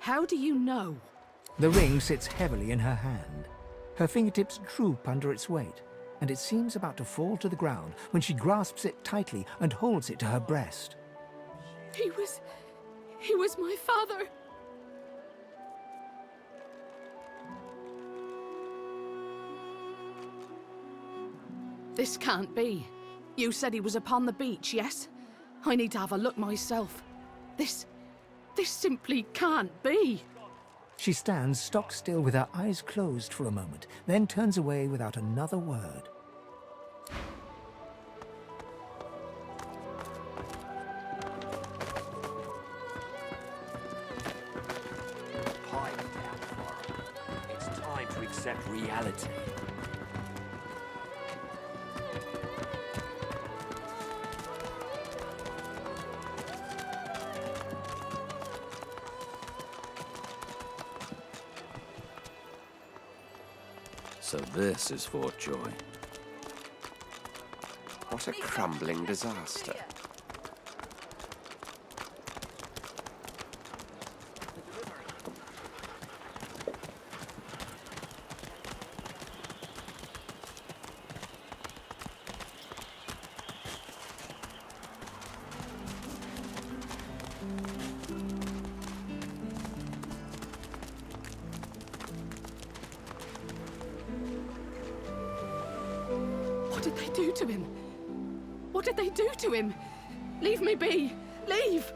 How do you know? The ring sits heavily in her hand. Her fingertips droop under its weight, and it seems about to fall to the ground when she grasps it tightly and holds it to her breast. He was my father. This can't be. You said he was upon the beach, yes? I need to have a look myself. This simply can't be. She stands stock still with her eyes closed for a moment, then turns away without another word. Pipe down, Clara. It's time to accept reality. So this is Fort Joy. What a crumbling disaster. What did they do to him? What did they do to him? Leave me be! Leave!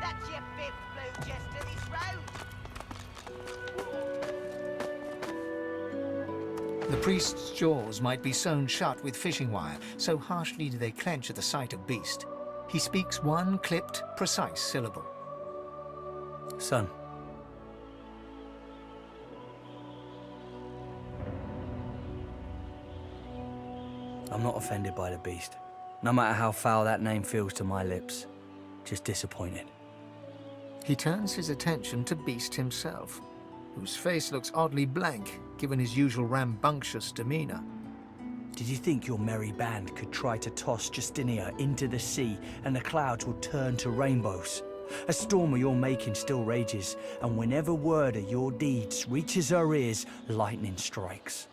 That's your fifth blue just to this road. The priest's jaws might be sewn shut with fishing wire, so harshly do they clench at the sight of Beast. He speaks one clipped, precise syllable. Son. I'm not offended by the beast. No matter how foul that name feels to my lips. Just disappointed. He turns his attention to Beast himself, whose face looks oddly blank, given his usual rambunctious demeanor. Did you think your merry band could try to toss Justinia into the sea and the clouds would turn to rainbows? A storm of your making still rages, and whenever word of your deeds reaches our ears, lightning strikes.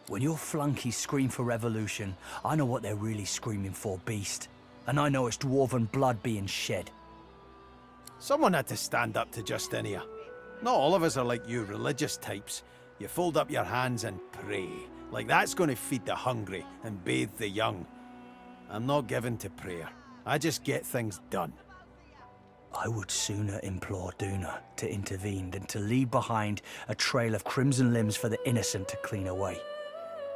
When your flunkies scream for revolution, I know what they're really screaming for, Beast. And I know it's dwarven blood being shed. Someone had to stand up to Justinia. Not all of us are like you religious types. You fold up your hands and pray. Like that's going to feed the hungry and bathe the young. I'm not given to prayer. I just get things done. I would sooner implore Duna to intervene than to leave behind a trail of crimson limbs for the innocent to clean away.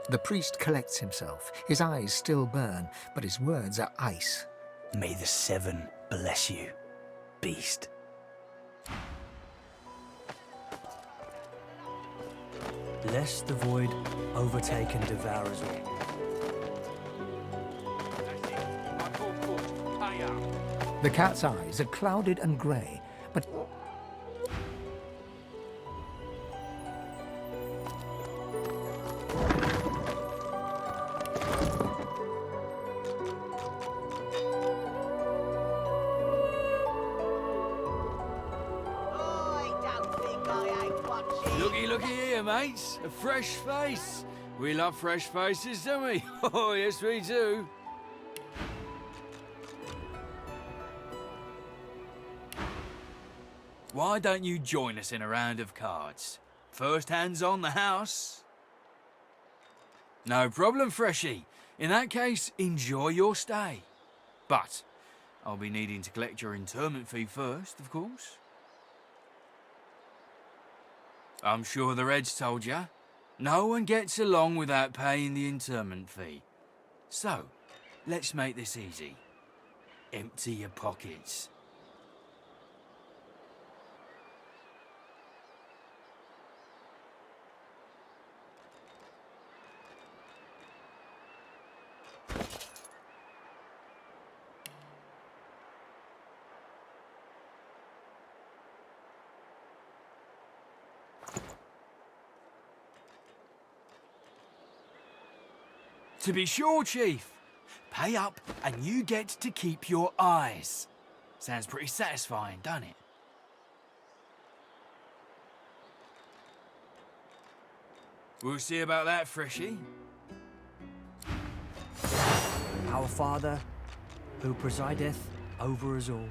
The priest collects himself. His eyes still burn, but his words are ice. May the Seven bless you, Beast. lest the void overtake and devour us all. The cat's eyes are clouded and grey, but Looky here, mates. A fresh face. We love fresh faces, don't we? Oh, yes, we do. Why don't you join us in a round of cards? First hands on the house. No problem, Freshie. In that case, enjoy your stay. But I'll be needing to collect your interment fee first, of course. I'm sure the Reds told you. No one gets along without paying the interment fee. So, let's make this easy. Empty your pockets. To be sure, Chief. Pay up and you get to keep your eyes. Sounds pretty satisfying, doesn't it? We'll see about that, Freshie. Our Father, who presideth over us all.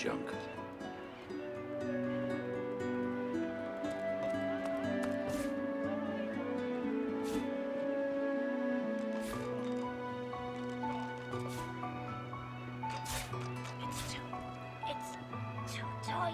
junk. It's too tight.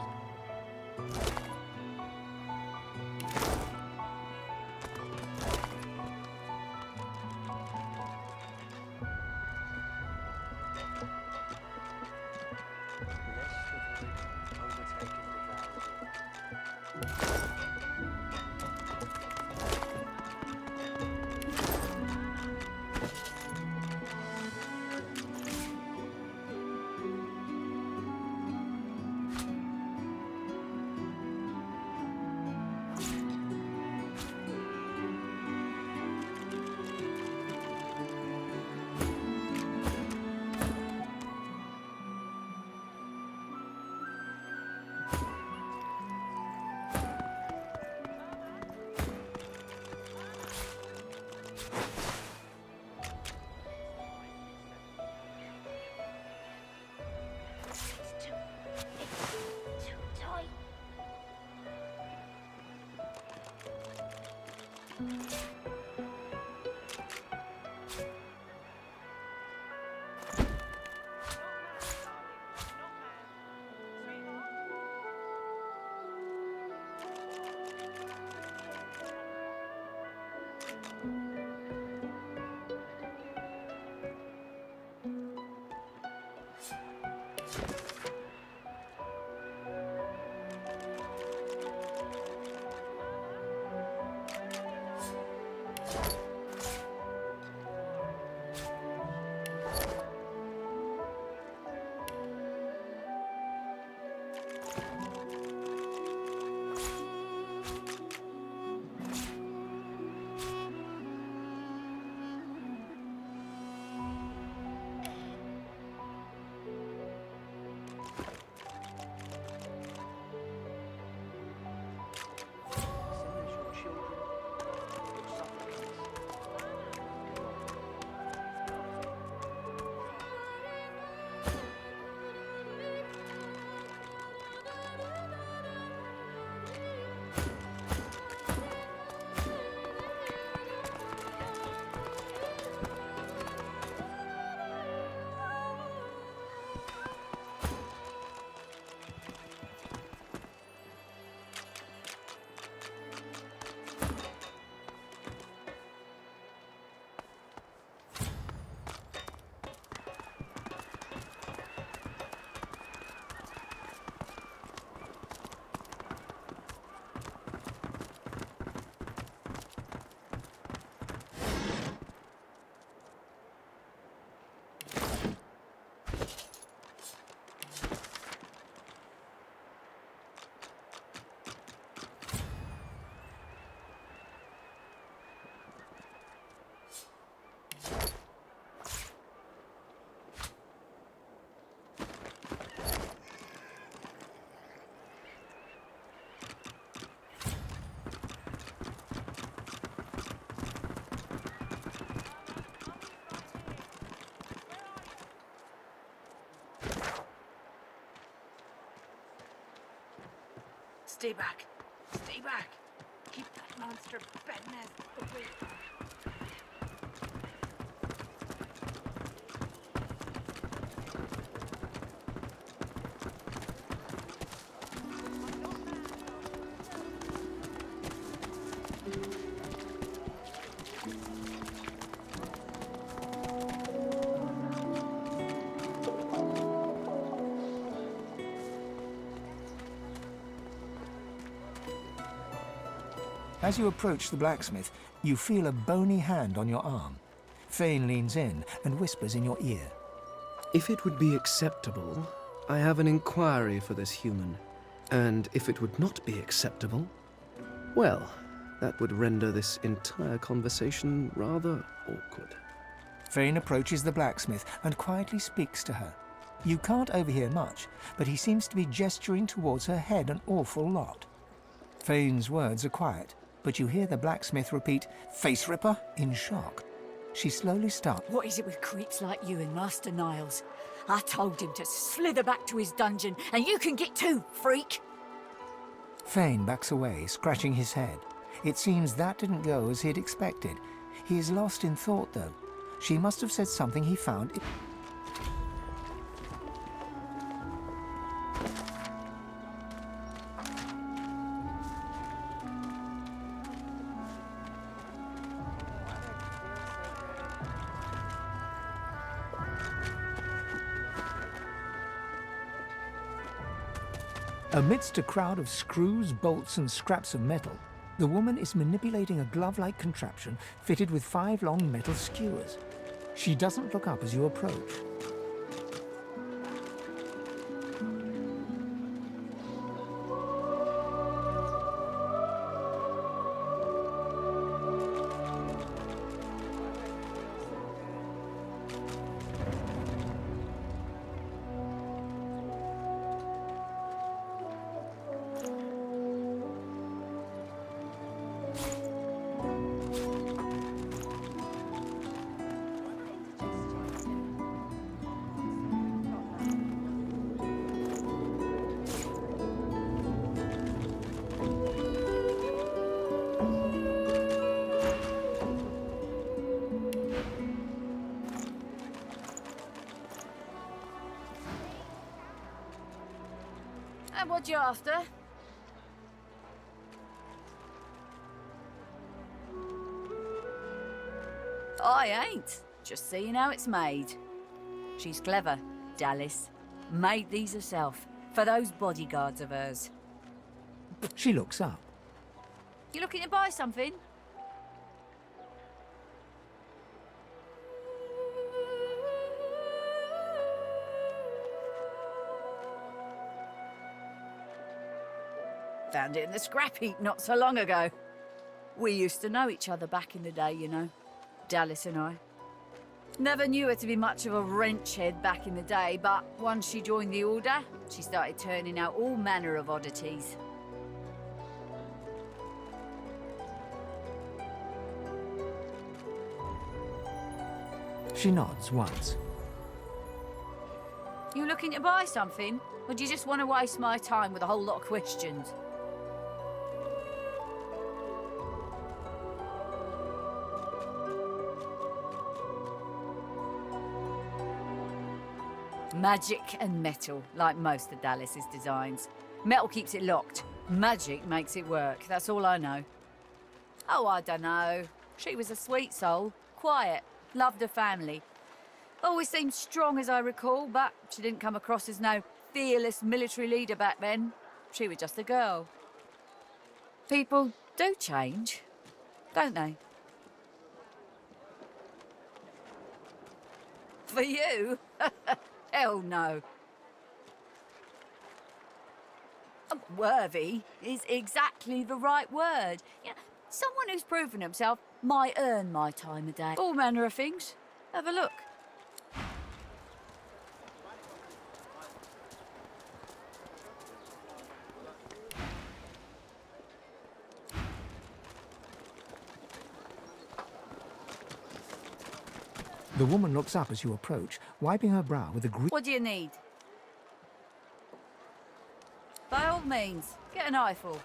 Stay back. Stay back. Keep that monster bednest away. As you approach the blacksmith, you feel a bony hand on your arm. Fane leans in and whispers in your ear. If it would be acceptable, I have an inquiry for this human. And if it would not be acceptable, well, that would render this entire conversation rather awkward. Fane approaches the blacksmith and quietly speaks to her. You can't overhear much, but he seems to be gesturing towards her head an awful lot. Fane's words are quiet, but you hear the blacksmith repeat, "Face ripper," in shock. She slowly starts. What is it with creeps like you and Master Niles? I told him to slither back to his dungeon, and you can get too, freak. Fane backs away, scratching his head. It seems that didn't go as he'd expected. He is lost in thought, though. She must have said something he found... Amidst a crowd of screws, bolts, and scraps of metal, the woman is manipulating a glove-like contraption fitted with 5 long metal skewers. She doesn't look up as you approach. And what you after? I ain't. Just seeing how it's made. She's clever, Dallas. Made these herself, for those bodyguards of hers. She looks up. You looking to buy something? Found it in the scrap heap not so long ago. We used to know each other back in the day, you know. Dallas and I. Never knew her to be much of a wrench head back in the day, but once she joined the Order, she started turning out all manner of oddities. She nods once. You looking to buy something? Or do you just want to waste my time with a whole lot of questions? Magic and metal, like most of Dallas's designs. Metal keeps it locked. Magic makes it work. That's all I know. Oh, I don't know. She was a sweet soul. Quiet. Loved her family. Always seemed strong as I recall, but she didn't come across as no fearless military leader back then. She was just a girl. People do change, don't they? For you? Hell no. Worthy is exactly the right word. You know, someone who's proven himself might earn my time of day. All manner of things. Have a look. The woman looks up as you approach, wiping her brow with a green... What do you need? By all means, get an eyeful.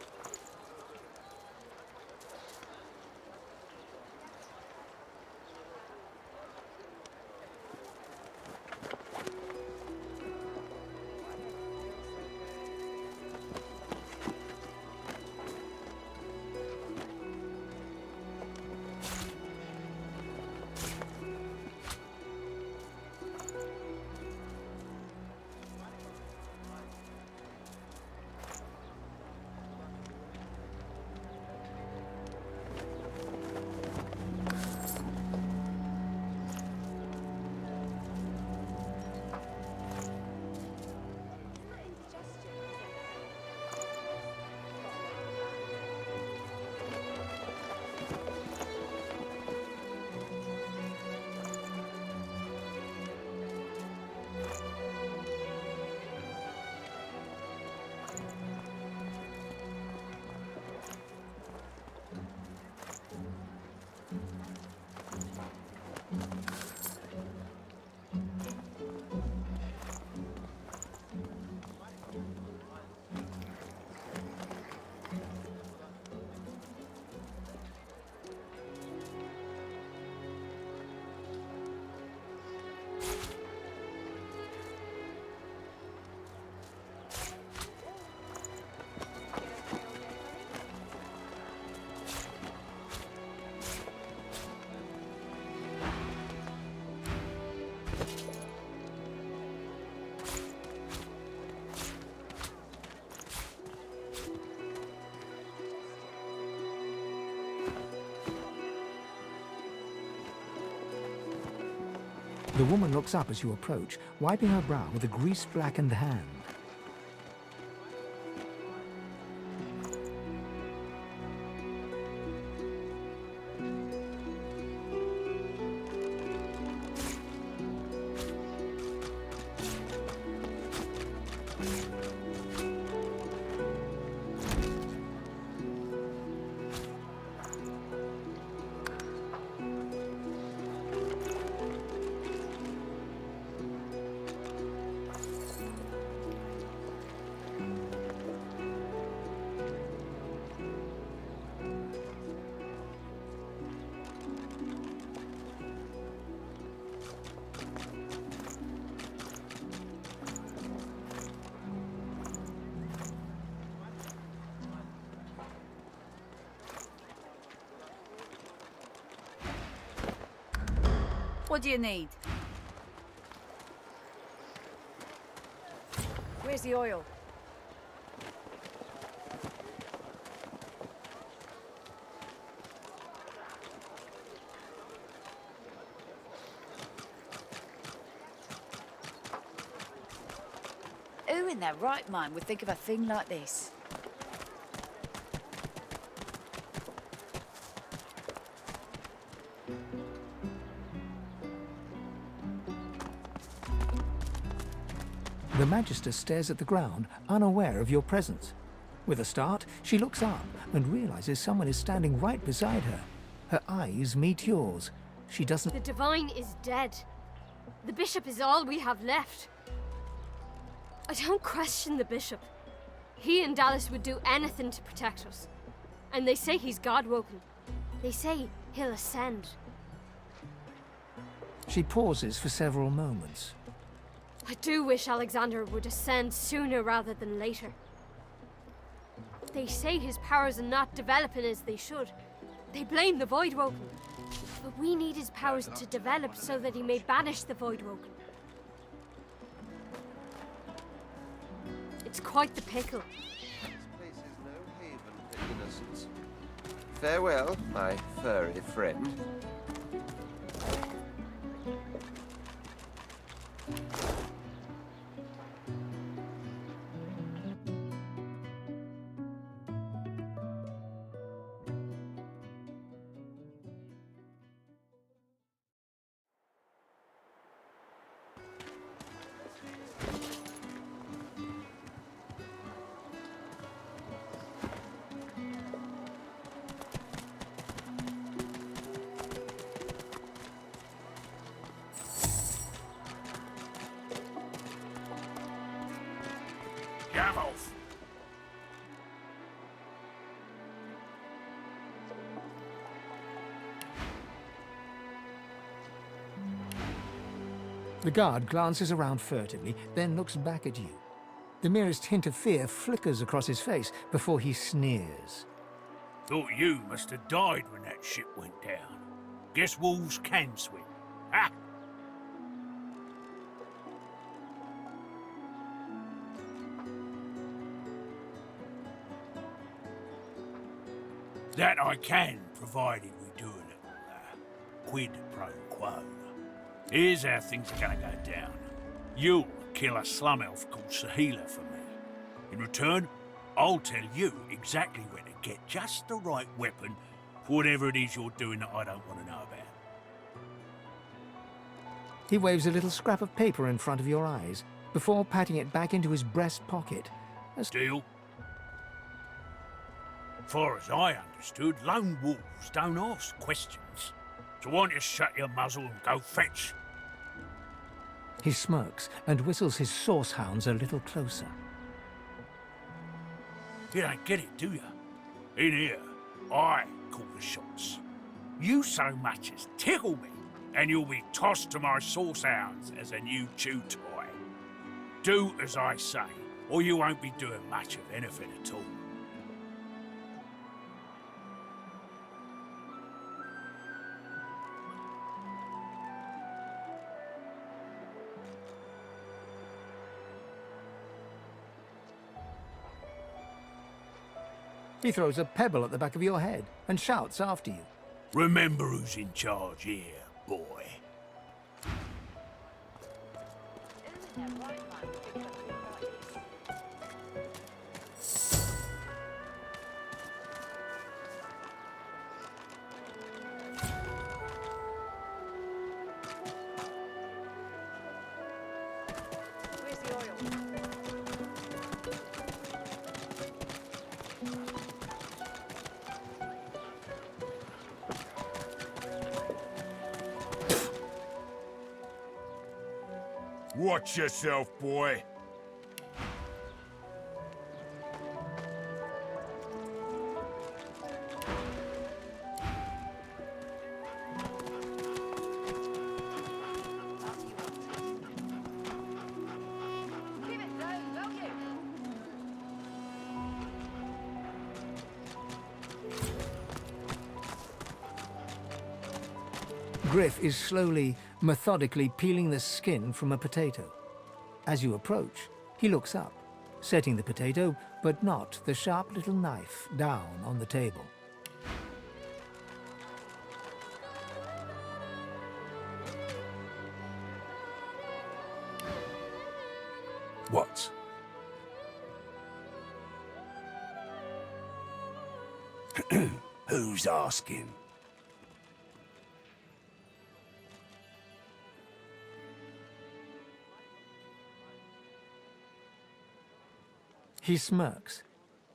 The woman looks up as you approach, wiping her brow with a grease-blackened hand. What do you need? Where's the oil? Who in their right mind would think of a thing like this? The Magister stares at the ground, unaware of your presence. With a start, she looks up and realizes someone is standing right beside her. Her eyes meet yours. She doesn't... The Divine is dead. The Bishop is all we have left. I don't question the Bishop. He and Dallas would do anything to protect us. And they say he's God-woken. They say he'll ascend. She pauses for several moments. I do wish Alexander would ascend sooner rather than later. They say his powers are not developing as they should. They blame the Voidwoken. But we need his powers to develop so that he may banish the Voidwoken. It's quite the pickle. This place is no haven for innocence. Farewell, my furry friend. Get off! The guard glances around furtively, then looks back at you. The merest hint of fear flickers across his face before he sneers. Thought you must have died when that ship went down. Guess wolves can swim. Ha! That I can, provided we do a little quid pro quo. Here's how things are gonna go down. You'll kill a slum elf called Sahila for me. In return, I'll tell you exactly where to get just the right weapon for whatever it is you're doing that I don't want to know about. He waves a little scrap of paper in front of your eyes, before patting it back into his breast pocket. Deal? Far as I understood, lone wolves don't ask questions. So why don't you shut your muzzle and go fetch? He smirks and whistles his source hounds a little closer. You don't get it, do you? In here, I call the shots. You so much as tickle me, and you'll be tossed to my source hounds as a new chew toy. Do as I say, or you won't be doing much of anything at all. He throws a pebble at the back of your head and shouts after you. Remember who's in charge here, boy. Where's the oil? Watch yourself, boy. Give it down, will you? Griff is slowly, methodically peeling the skin from a potato. As you approach, he looks up, setting the potato, but not the sharp little knife, down on the table. What? Who's asking? He smirks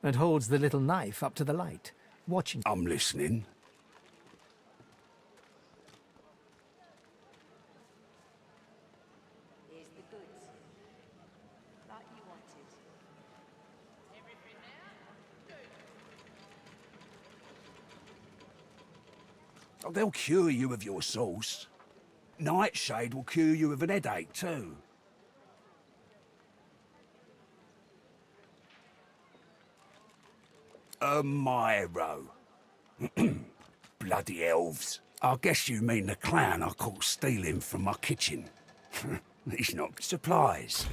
and holds the little knife up to the light, watching. I'm listening. Here's the goods. Like you wanted. Oh, they'll cure you of your sauce. Nightshade will cure you of an headache, too. A Myro. Bloody elves. I guess you mean the clown I caught stealing from my kitchen. He's not supplies.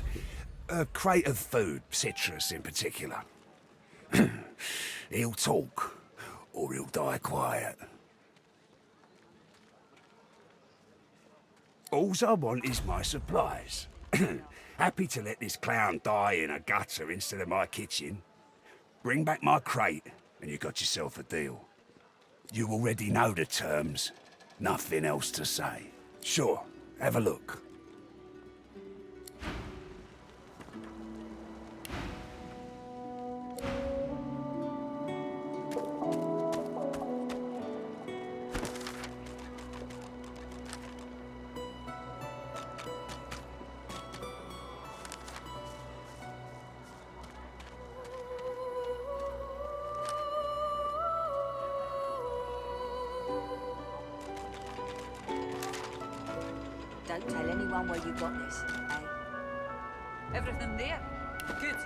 A crate of food, citrus in particular. He'll talk, or he'll die quiet. All I want is my supplies. Happy to let this clown die in a gutter instead of my kitchen. Bring back my crate, and you got yourself a deal. You already know the terms. Nothing else to say. Sure, have a look. Don't tell anyone where you got this, eh? Everything there? Good.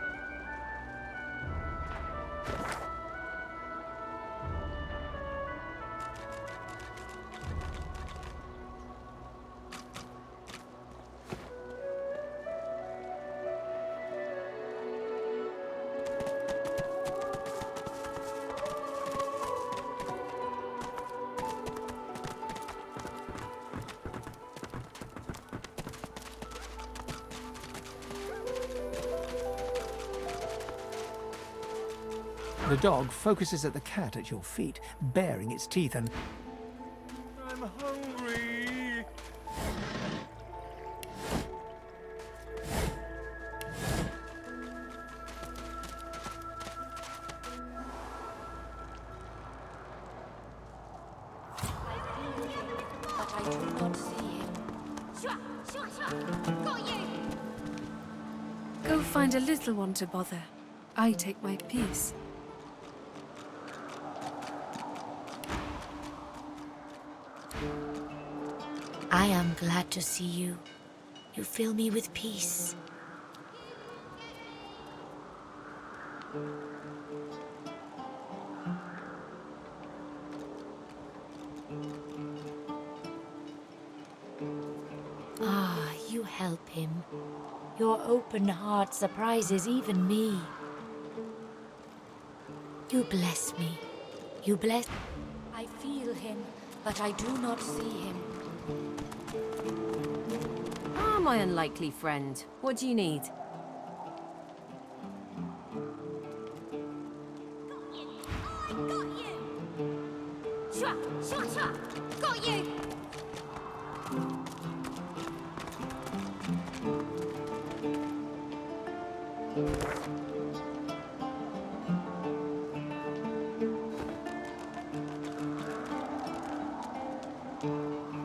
The dog focuses at the cat at your feet, baring its teeth and... I'm hungry. But I do not see him. Got you! Go find a little one to bother. I take my peace. I am glad to see you. You fill me with peace. Ah, you help him. Your open heart surprises even me. You bless me. You bless... I feel him, but I do not see him. I'm my unlikely friend. What do you need? Got you!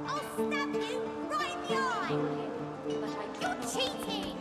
I'll stab you right in the eye! You're cheating!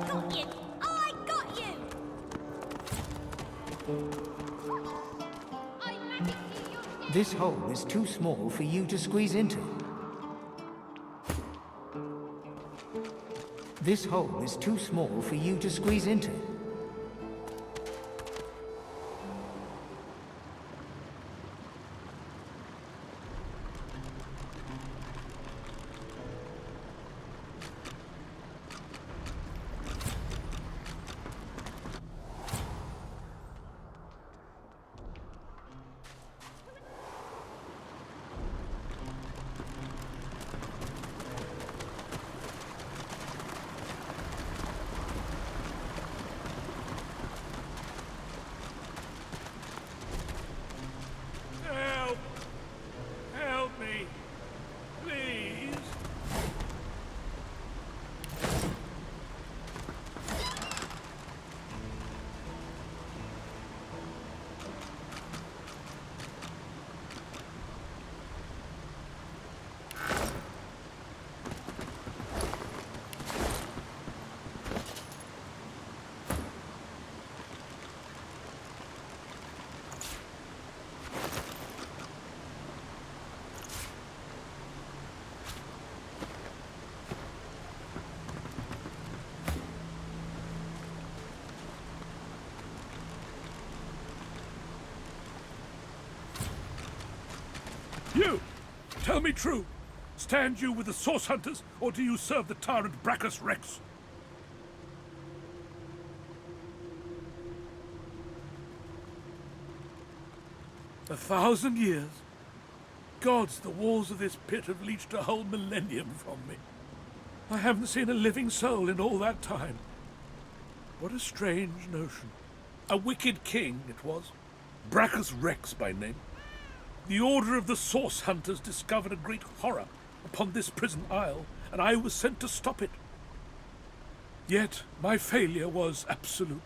Got you! I got you! This hole is too small for you to squeeze into. This hole is too small for you to squeeze into. Help! Help me! Please! You! Tell me true. Stand you with the Source Hunters, or do you serve the tyrant Brachus Rex? A 1,000 years? Gods, the walls of this pit have leached a whole millennium from me. I haven't seen a living soul in all that time. What a strange notion. A wicked king, it was. Brachus Rex by name. The Order of the Source Hunters discovered a great horror upon this prison isle, and I was sent to stop it. Yet my failure was absolute.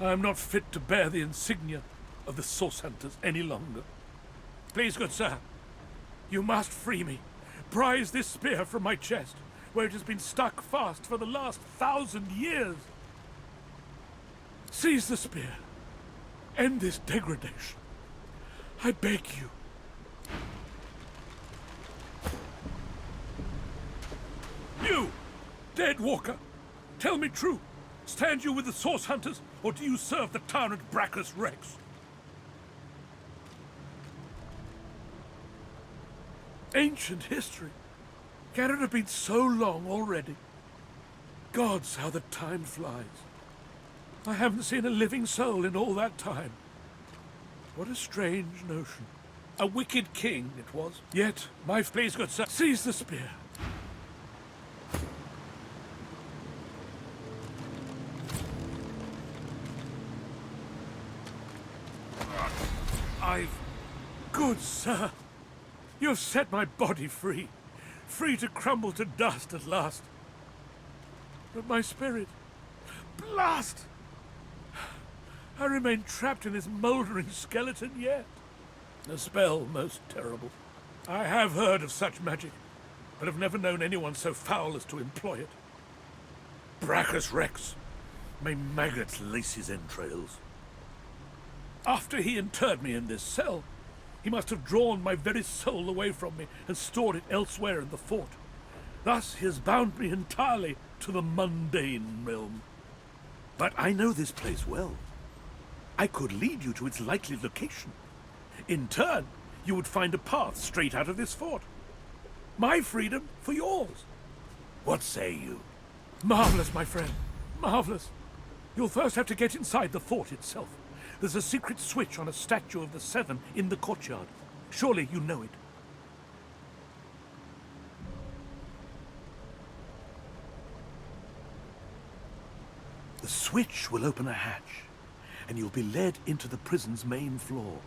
I am not fit to bear the insignia of the Source Hunters any longer. Please, good sir, you must free me. Prise this spear from my chest, where it has been stuck fast for the last 1,000 years. Seize the spear. End this degradation. I beg you. You, dead walker, tell me true. Stand you with the Source Hunters, or do you serve the tyrant Brachus Rex? Ancient history. Can it have been so long already? Gods, how the time flies. I haven't seen a living soul in all that time. What a strange notion. A wicked king, it was. Yet, my please, good sir, seize the spear. Good sir, you have set my body free. Free to crumble to dust at last. But my spirit, blast! I remain trapped in this mouldering skeleton yet. A spell most terrible. I have heard of such magic, but have never known anyone so foul as to employ it. Brachus Rex, may maggots lace his entrails. After he interred me in this cell, He must have drawn my very soul away from me and stored it elsewhere in the fort. Thus he has bound me entirely to the mundane realm. But I know this place well. I could lead you to its likely location. In turn, you would find a path straight out of this fort. My freedom for yours. What say you? Marvelous, my friend. Marvelous. You'll first have to get inside the fort itself. There's a secret switch on a statue of the Seven in the courtyard. Surely you know it. The switch will open a hatch, and you'll be led into the prison's main floor.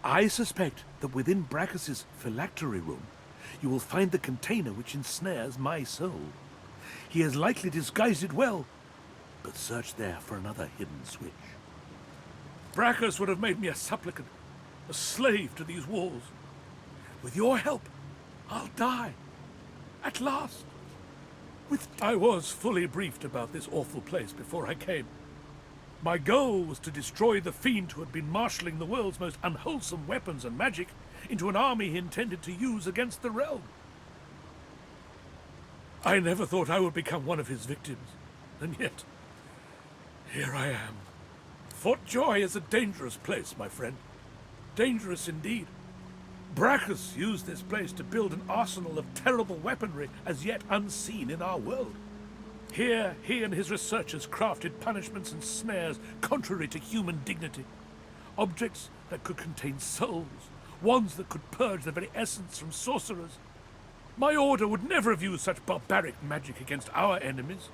I suspect that within Brachus's phylactery room, you will find the container which ensnares my soul. He has likely disguised it well, but search there for another hidden switch. Brachus would have made me a supplicant, a slave to these walls. With your help, I'll die. At last. I was fully briefed about this awful place before I came. My goal was to destroy the fiend who had been marshalling the world's most unwholesome weapons and magic into an army he intended to use against the realm. I never thought I would become one of his victims, and yet, here I am. Fort Joy is a dangerous place, my friend. Dangerous indeed. Brachus used this place to build an arsenal of terrible weaponry as yet unseen in our world. Here, he and his researchers crafted punishments and snares contrary to human dignity. Objects that could contain souls, wands that could purge the very essence from sorcerers. My order would never have used such barbaric magic against our enemies.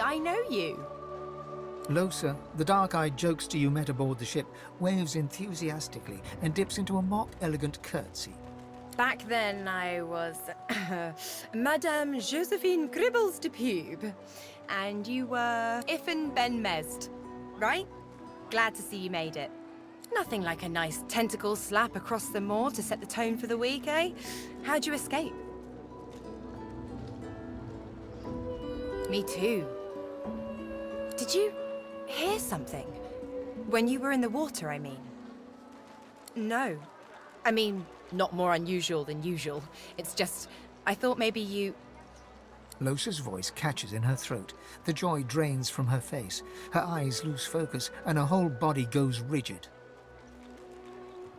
I know you. Losa, the dark-eyed jokester you met aboard the ship, waves enthusiastically and dips into a mock elegant curtsy. Back then, I was Madame Josephine Gribbles de Pube, and you were Iffen Ben Mezd, right? Glad to see you made it. Nothing like a nice tentacle slap across the moor to set the tone for the week, eh? How'd you escape? Me too. Did you hear something? When you were in the water, I mean. No. I mean, not more unusual than usual. It's just, I thought maybe you... Losa's voice catches in her throat. The joy drains from her face. Her eyes lose focus, and her whole body goes rigid.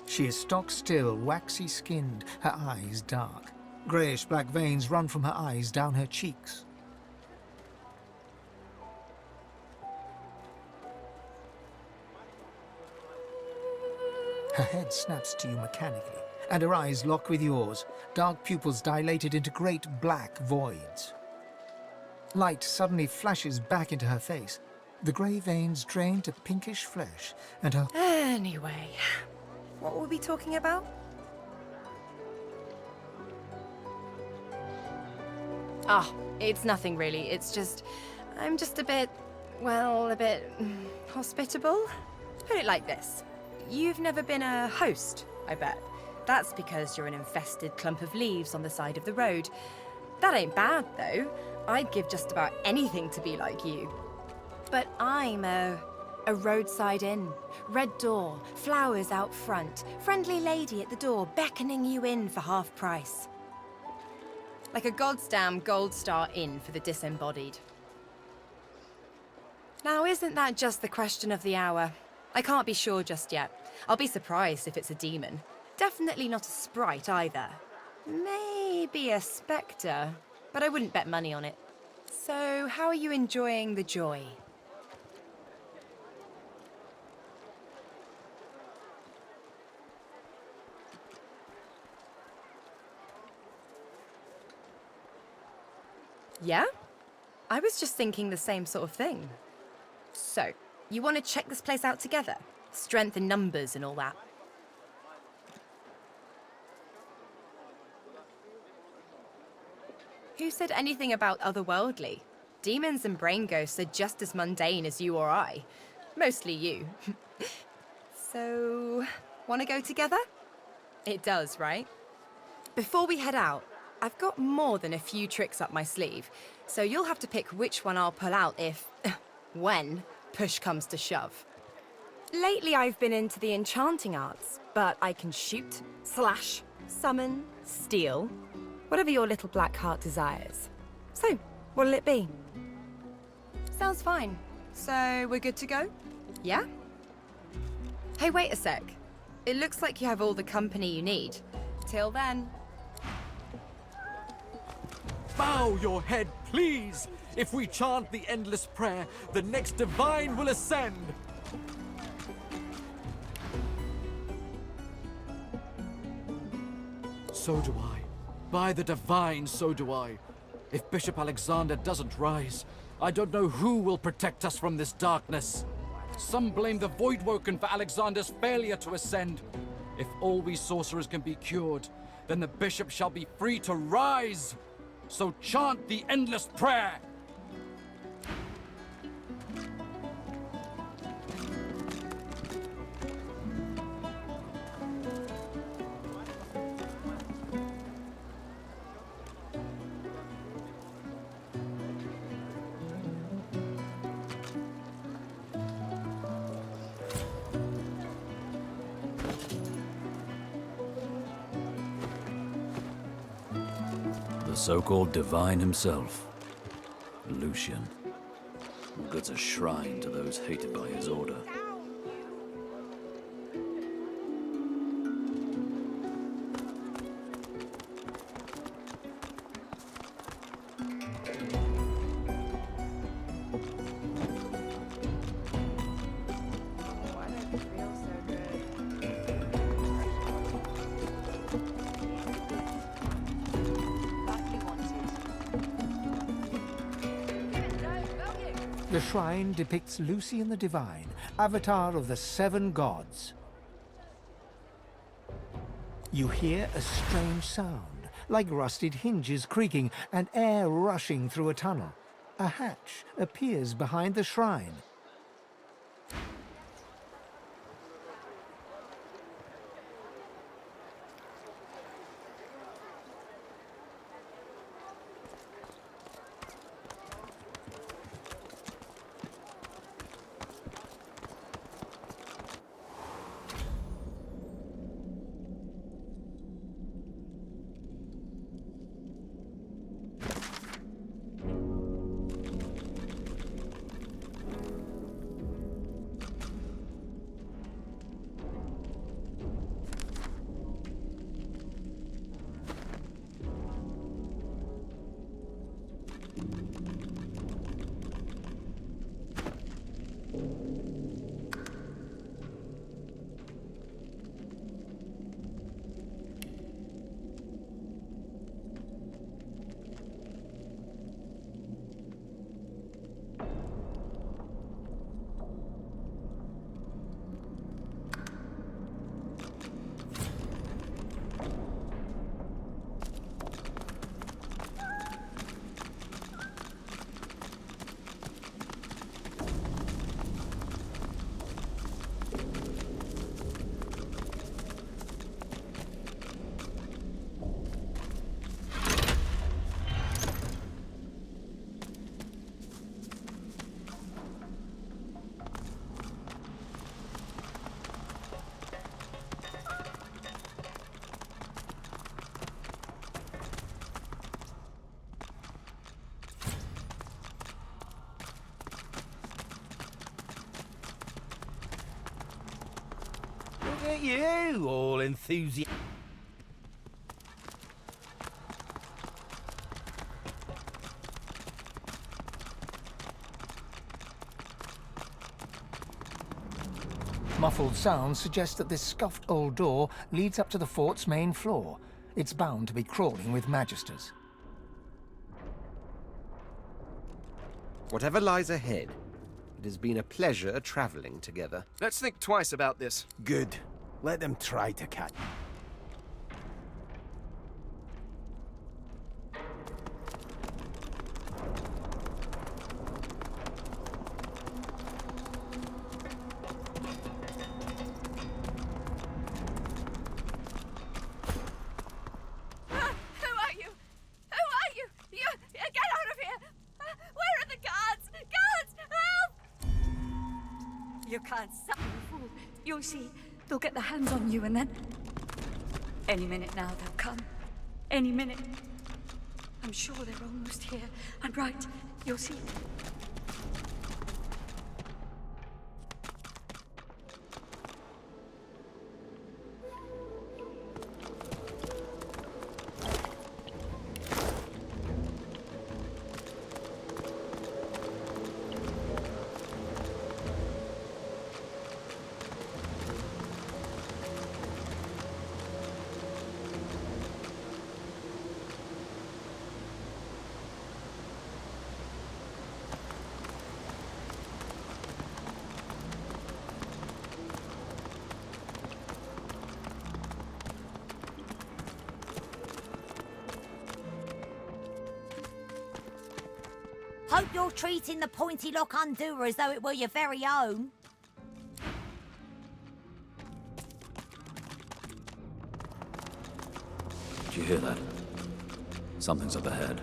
She is stock-still, waxy-skinned, her eyes dark. Greyish-black veins run from her eyes down her cheeks. Her head snaps to you mechanically, and her eyes lock with yours, dark pupils dilated into great black voids. Light suddenly flashes back into her face. The grey veins drain to pinkish flesh, and her... Anyway, what were we talking about? Ah, it's nothing really. It's just... I'm just a bit... well, a bit... hospitable? Put it like this. You've never been a host, I bet. That's because you're an infested clump of leaves on the side of the road. That ain't bad, though. I'd give just about anything to be like you. But I'm a roadside inn. Red door, flowers out front, friendly lady at the door beckoning you in for half price. Like a goddamn gold star inn for the disembodied. Now, isn't that just the question of the hour? I can't be sure just yet. I'll be surprised if it's a demon. Definitely not a sprite either. Maybe a spectre, but I wouldn't bet money on it. So, how are you enjoying the joy? Yeah? I was just thinking the same sort of thing. So, you want to check this place out together? Strength in numbers and all that. Who said anything about otherworldly? Demons and brain ghosts are just as mundane as you or I. Mostly you. So, want to go together? It does, right? Before we head out, I've got more than a few tricks up my sleeve, so you'll have to pick which one I'll pull out if, when, push comes to shove. Lately I've been into the enchanting arts, but I can shoot, slash, summon, steal, whatever your little black heart desires. So, what'll it be? Sounds fine. So, we're good to go? Yeah? Hey, wait a sec. It looks like you have all the company you need. Till then. Bow your head, please! If we chant the endless prayer, the next divine will ascend! So do I. By the divine, so do I. If Bishop Alexander doesn't rise, I don't know who will protect us from this darkness. Some blame the Voidwoken for Alexander's failure to ascend. If all we sorcerers can be cured, then the bishop shall be free to rise! So chant the endless prayer! The so-called divine himself, Lucian, builds a shrine to those hated by his order. The shrine depicts Lucian the Divine, avatar of the 7 gods. You hear a strange sound, like rusted hinges creaking and air rushing through a tunnel. A hatch appears behind the shrine. at you, all enthusiastic. Muffled sounds suggest that this scuffed old door leads up to the fort's main floor. It's bound to be crawling with magisters. Whatever lies ahead, it has been a pleasure traveling together. Let's think twice about this. Good. Let them try to catch. You can't stop me, fool. You'll see. They'll get their hands on you and then... Any minute now they'll come. Any minute. I'm sure they're almost here. I'm right. You'll see. Hope you're treating the pointy lock undoer as though it were your very own. Did you hear that? Something's up ahead.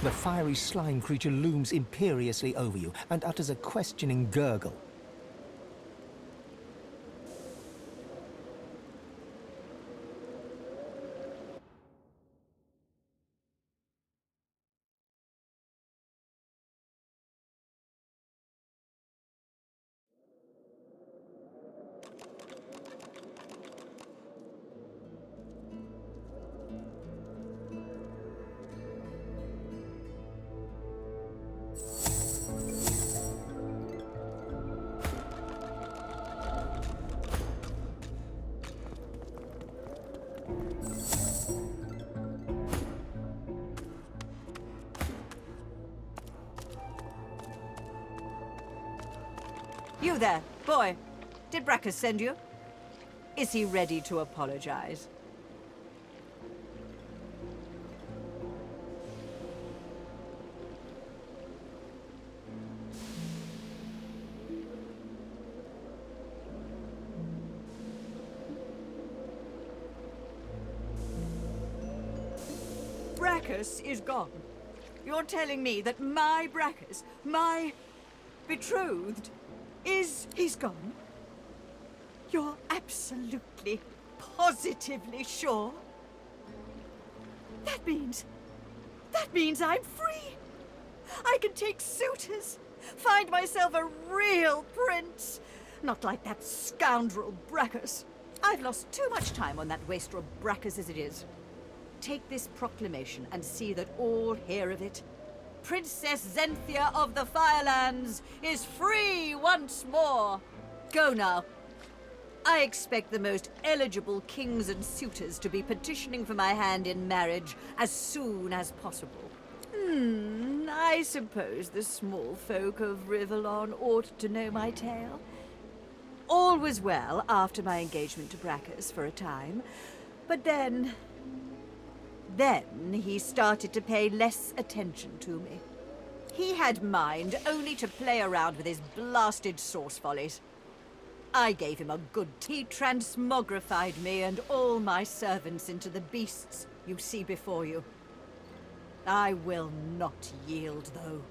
The fiery slime creature looms imperiously over you and utters a questioning gurgle. You there, boy. Did Brackus send you? Is he ready to apologize? Brackus is gone. You're telling me that my Brackus, my betrothed, he's gone? You're absolutely, positively sure? That means I'm free. I can take suitors, find myself a real prince. Not like that scoundrel Brackus. I've lost too much time on that wastrel Brackus as it is. Take this proclamation and see that all hear of it. Princess Zenthia of the Firelands is free once more. Go now. I expect the most eligible kings and suitors to be petitioning for my hand in marriage as soon as possible. I suppose the small folk of Rivellon ought to know my tale. All was well after my engagement to Brackus for a time, but then Then he started to pay less attention to me. He had mind only to play around with his blasted sauce follies. I gave him a good tea, transmogrified me and all my servants into the beasts you see before you. I will not yield, though.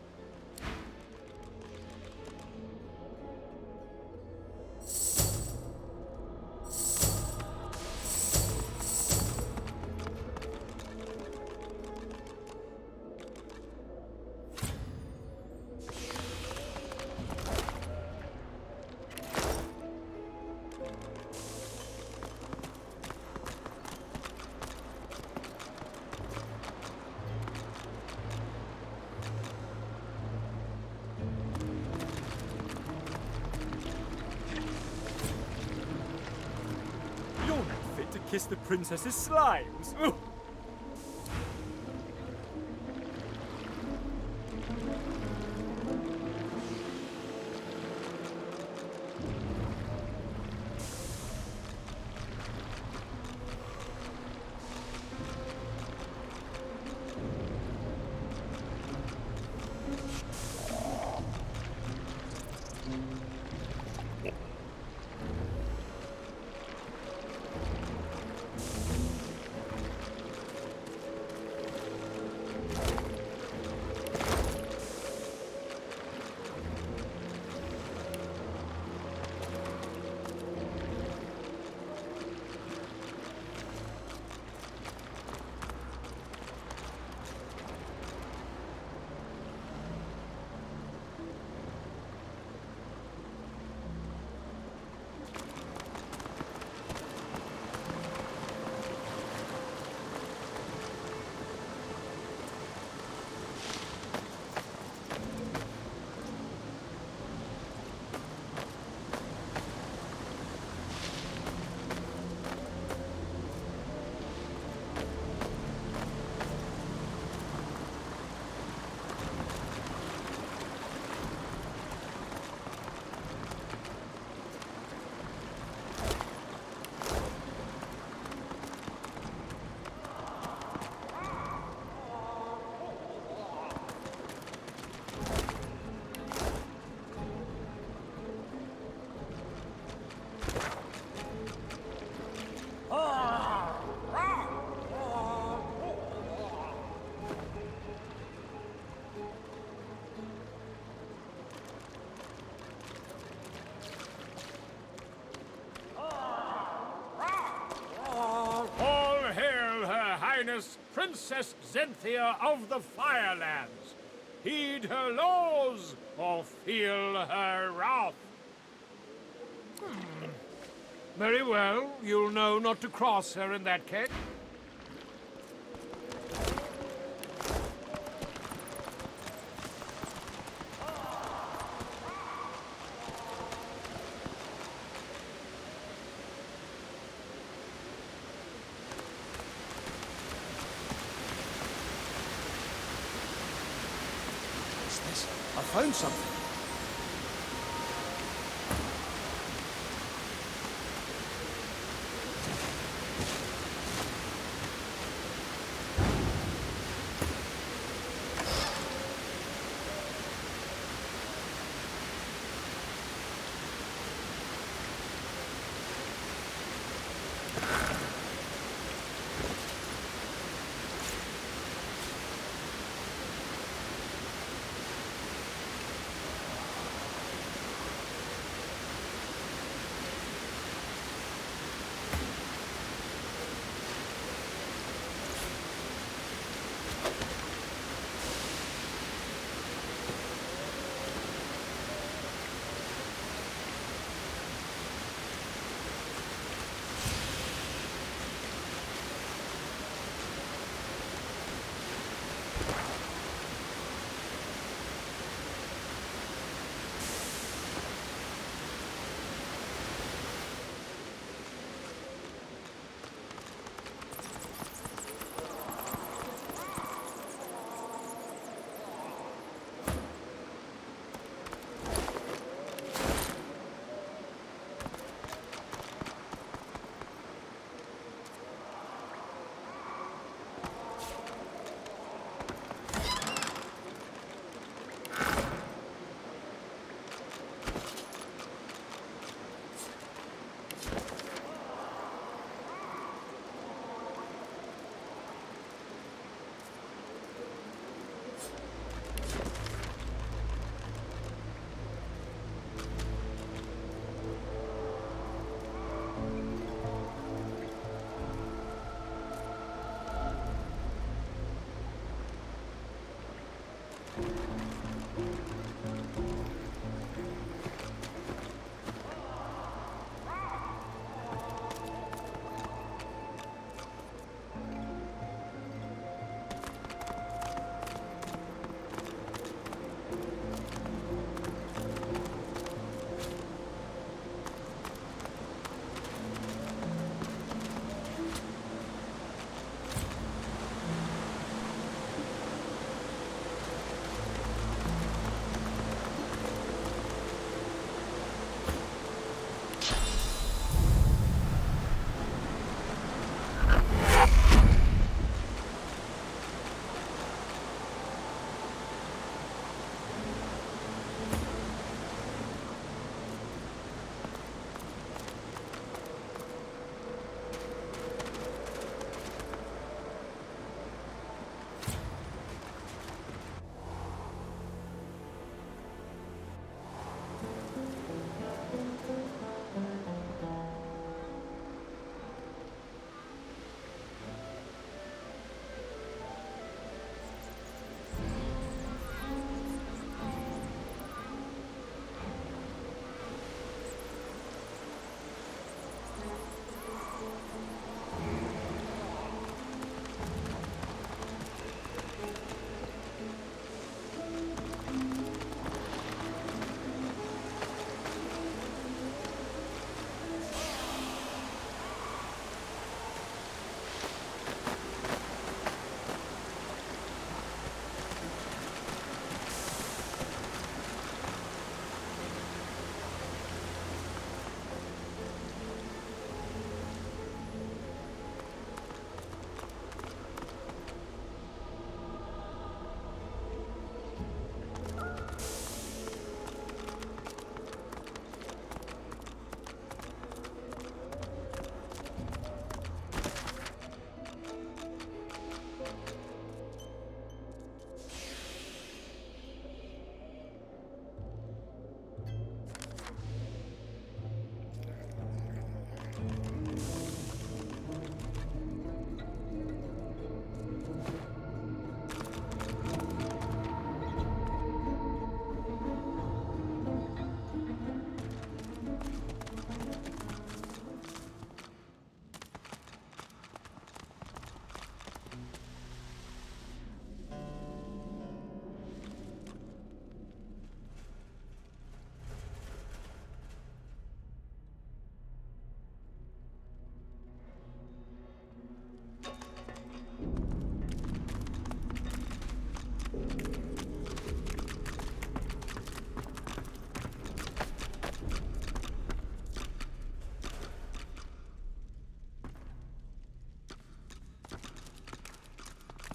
Kiss the princess's slimes. Ugh. Princess Zenthia of the Firelands. Heed her laws or feel her wrath. Very well, you'll know not to cross her in that case. I found something.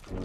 Is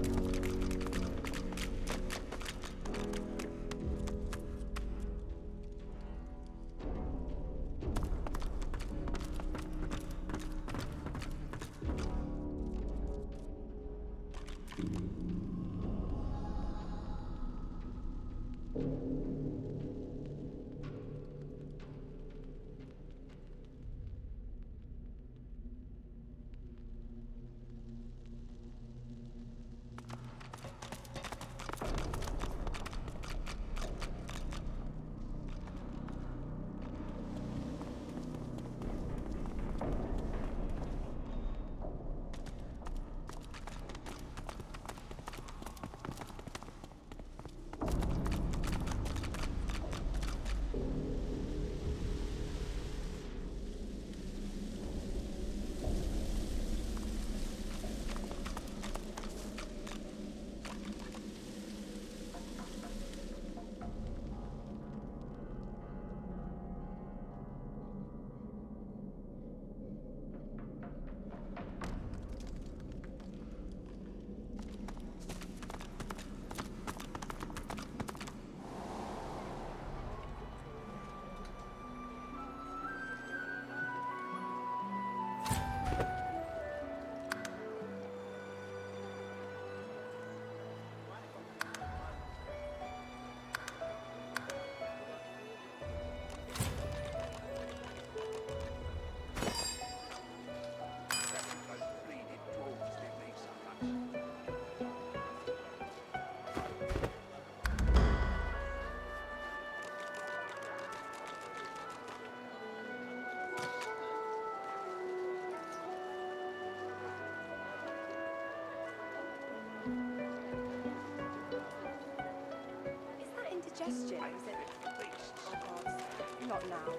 that indigestion? Or is it... Oh, God. Not now.